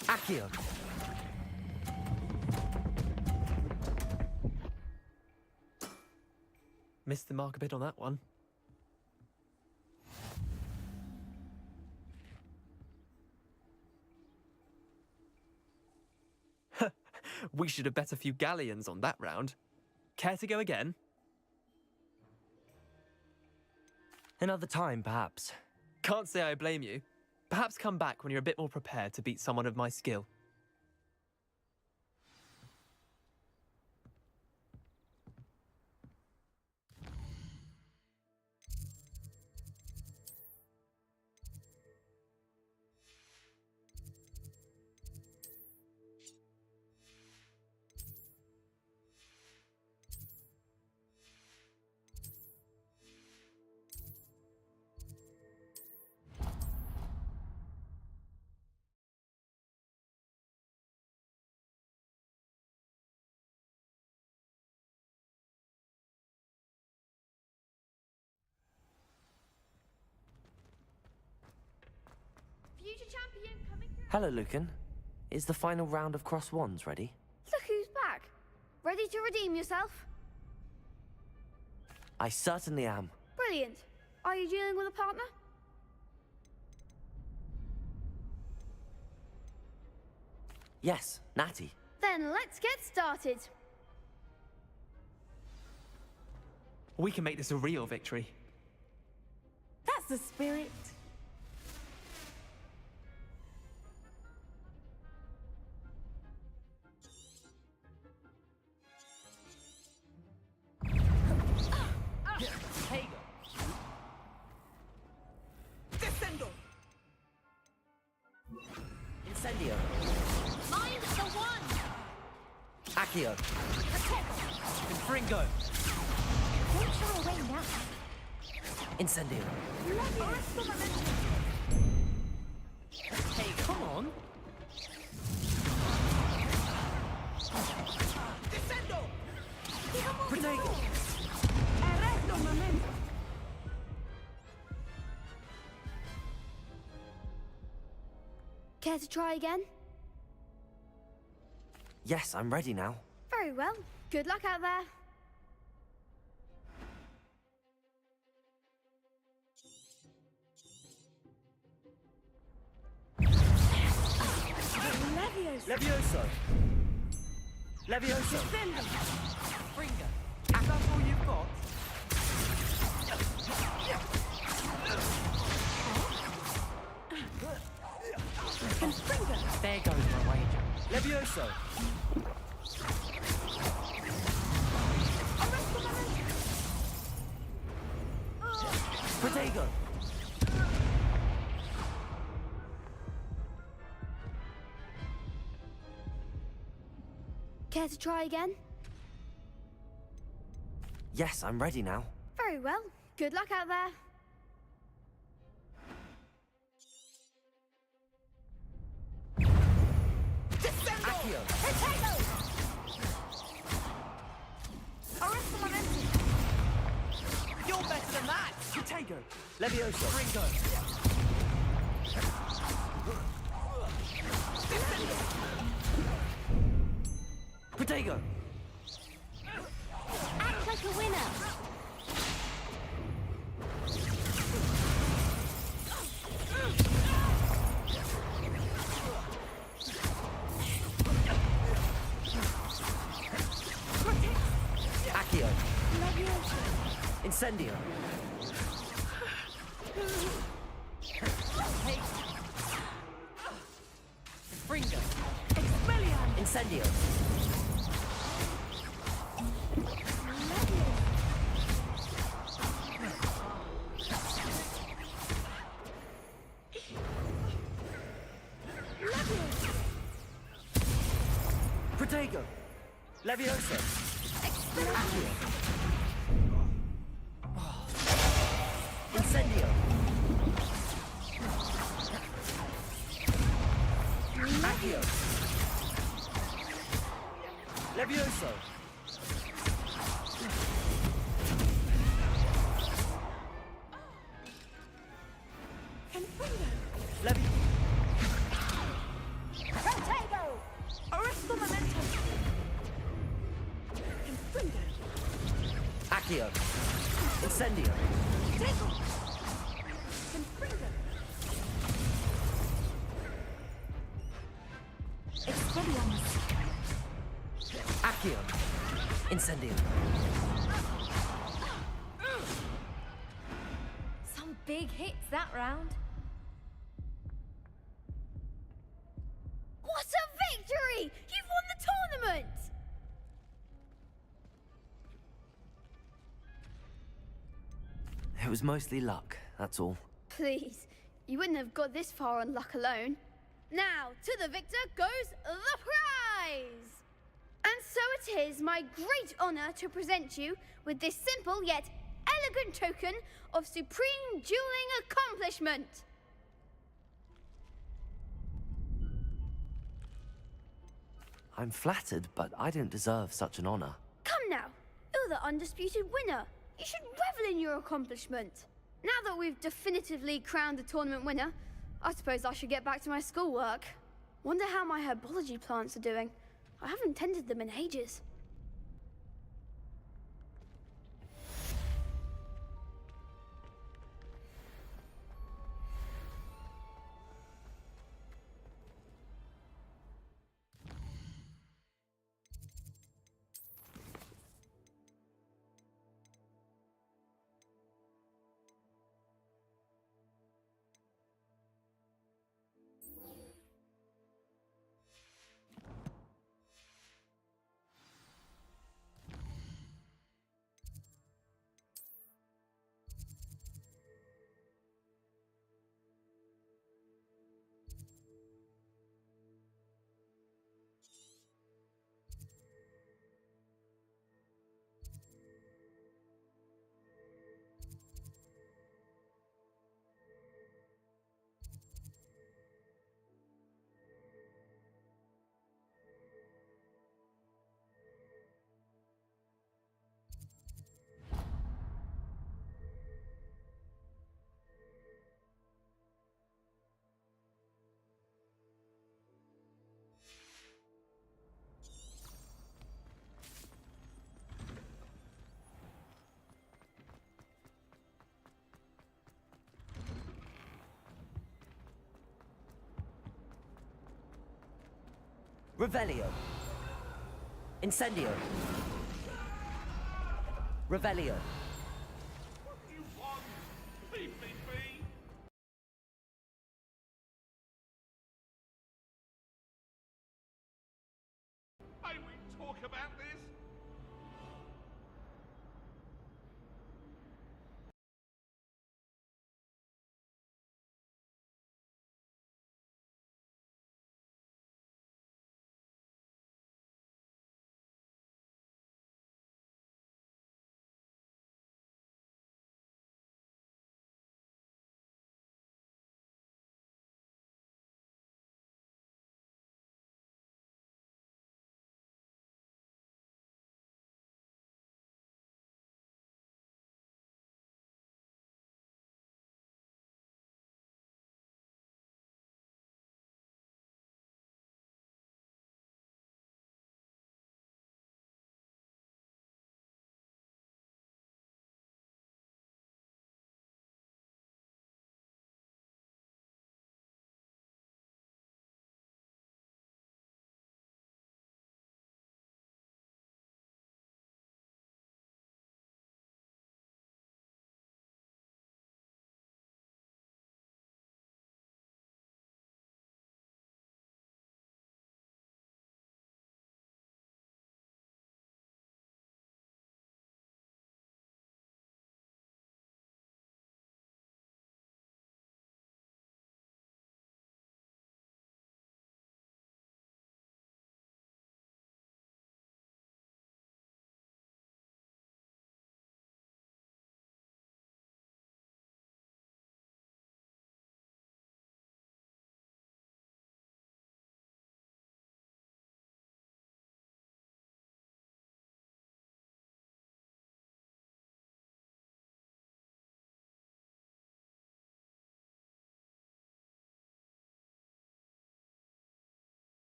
Accio. Missed the mark a bit on that one. We should have bet a few galleons on that round. Care to go again? Another time, perhaps. Can't say I blame you. Perhaps come back when you're a bit more prepared to beat someone of my skill. Future champion coming through. Hello, Lucan. Is the final round of cross wands ready? Look who's back. Ready to redeem yourself? I certainly am. Brilliant. Are you dealing with a partner? Yes, Natty. Then let's get started. We can make this a real victory. That's the spirit. Descendo! Incendio. Mind the one! Accio. Infringo. Don't show away now. Incendio. Hey, come on. Descendo! Protego. Arresto un momento. Care to try again? Yes, I'm ready now. Very well. Good luck out there. Levioso. Levioso. Bringer. Is that all you've got? There goes my wager. Levioso. Protego. Care to try again? Yes, I'm ready now. Very well. Good luck out there. Accio. You're better than that! Protego. Levioso. Ringo. Protego. Act like a winner. Accio. Incendio. Hey! Fringo! Expelliarmus! Incendio. Protego. Levioso. Accio. Incendio. Accio. Levioso. Levi. Protego! Arresto momentum! Confringo! Accio. Incendio. Protego! Confringo! Expelliarmus! Accio. Incendio. Some big hits that round. What a victory! You've won the tournament! It was mostly luck, that's all. Please, you wouldn't have got this far on luck alone. Now, to the victor goes the prize! And so it is my great honor to present you with this simple yet elegant token of supreme dueling accomplishment. I'm flattered, but I don't deserve such an honor. Come now, you're the undisputed winner. You should revel in your accomplishment. Now that we've definitively crowned the tournament winner, I suppose I should get back to my schoolwork. Wonder how my herbology plants are doing. I haven't tended them in ages. Revelio. Incendio. Revelio. What do you want? Leave me be. May we talk about this?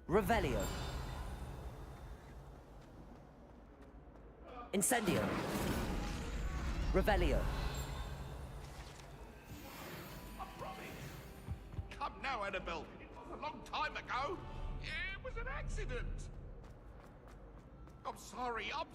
Revelio. Incendio. Revelio. I promise. Come now, Annabelle. It was a long time ago. It was an accident. I'm sorry. I'm sorry.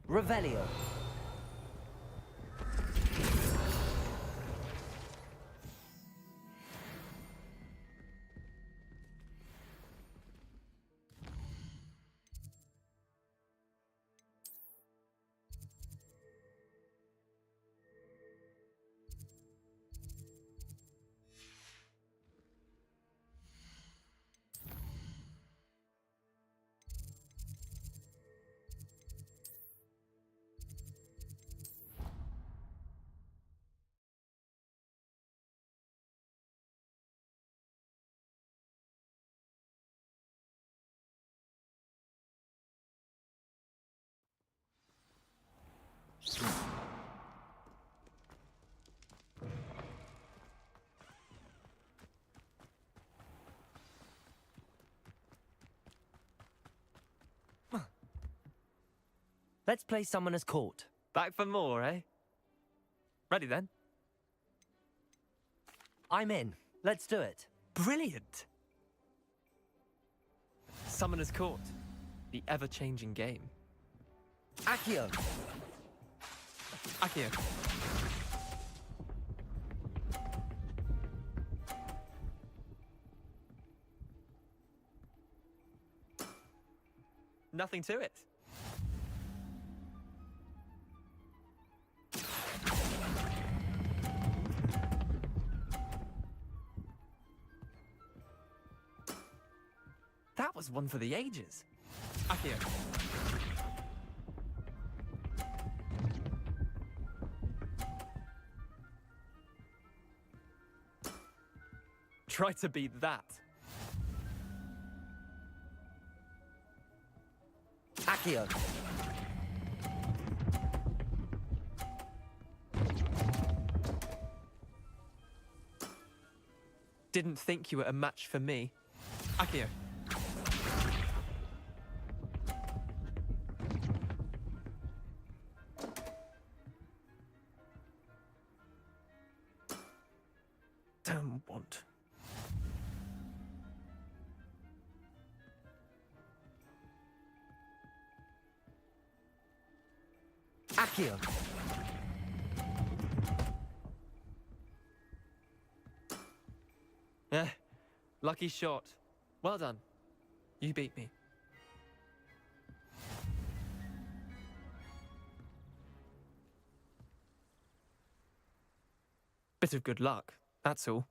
Revelio. Let's play Summoner's Court. Back for more, eh? Ready then? I'm in. Let's do it. Brilliant! Summoner's Court. The ever-changing game. Accio. Accio. Nothing to it. That was one for the ages. Accio. Try to beat that. Accio. Didn't think you were a match for me. Accio. Don't want. Accio. Lucky shot. Well done. You beat me. Bit of good luck, that's all.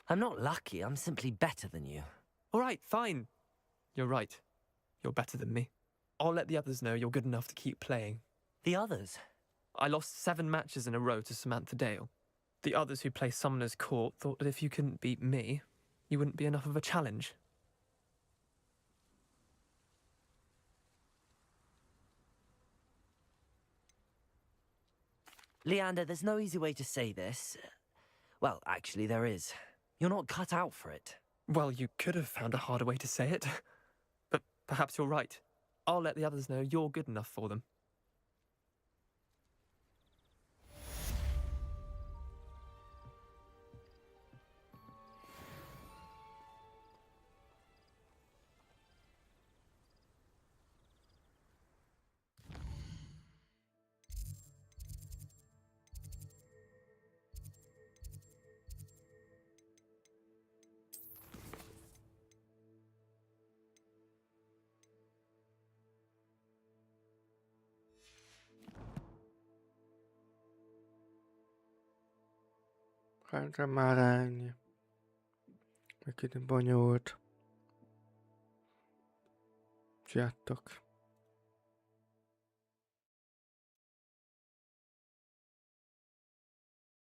I'm not lucky, I'm simply better than you. All right, fine. You're right. You're better than me. I'll let the others know you're good enough to keep playing. The others? I lost 7 matches in a row to Samantha Dale. The others who play Summoner's Court thought that if you couldn't beat me, you wouldn't be enough of a challenge. Leander, there's no easy way to say this. Well, actually, there is. You're not cut out for it. Well, you could have found a harder way to say it. But perhaps you're right. I'll let the others know you're good enough for them. Hát már ennyi. Megint bonyolult. Sziasztok.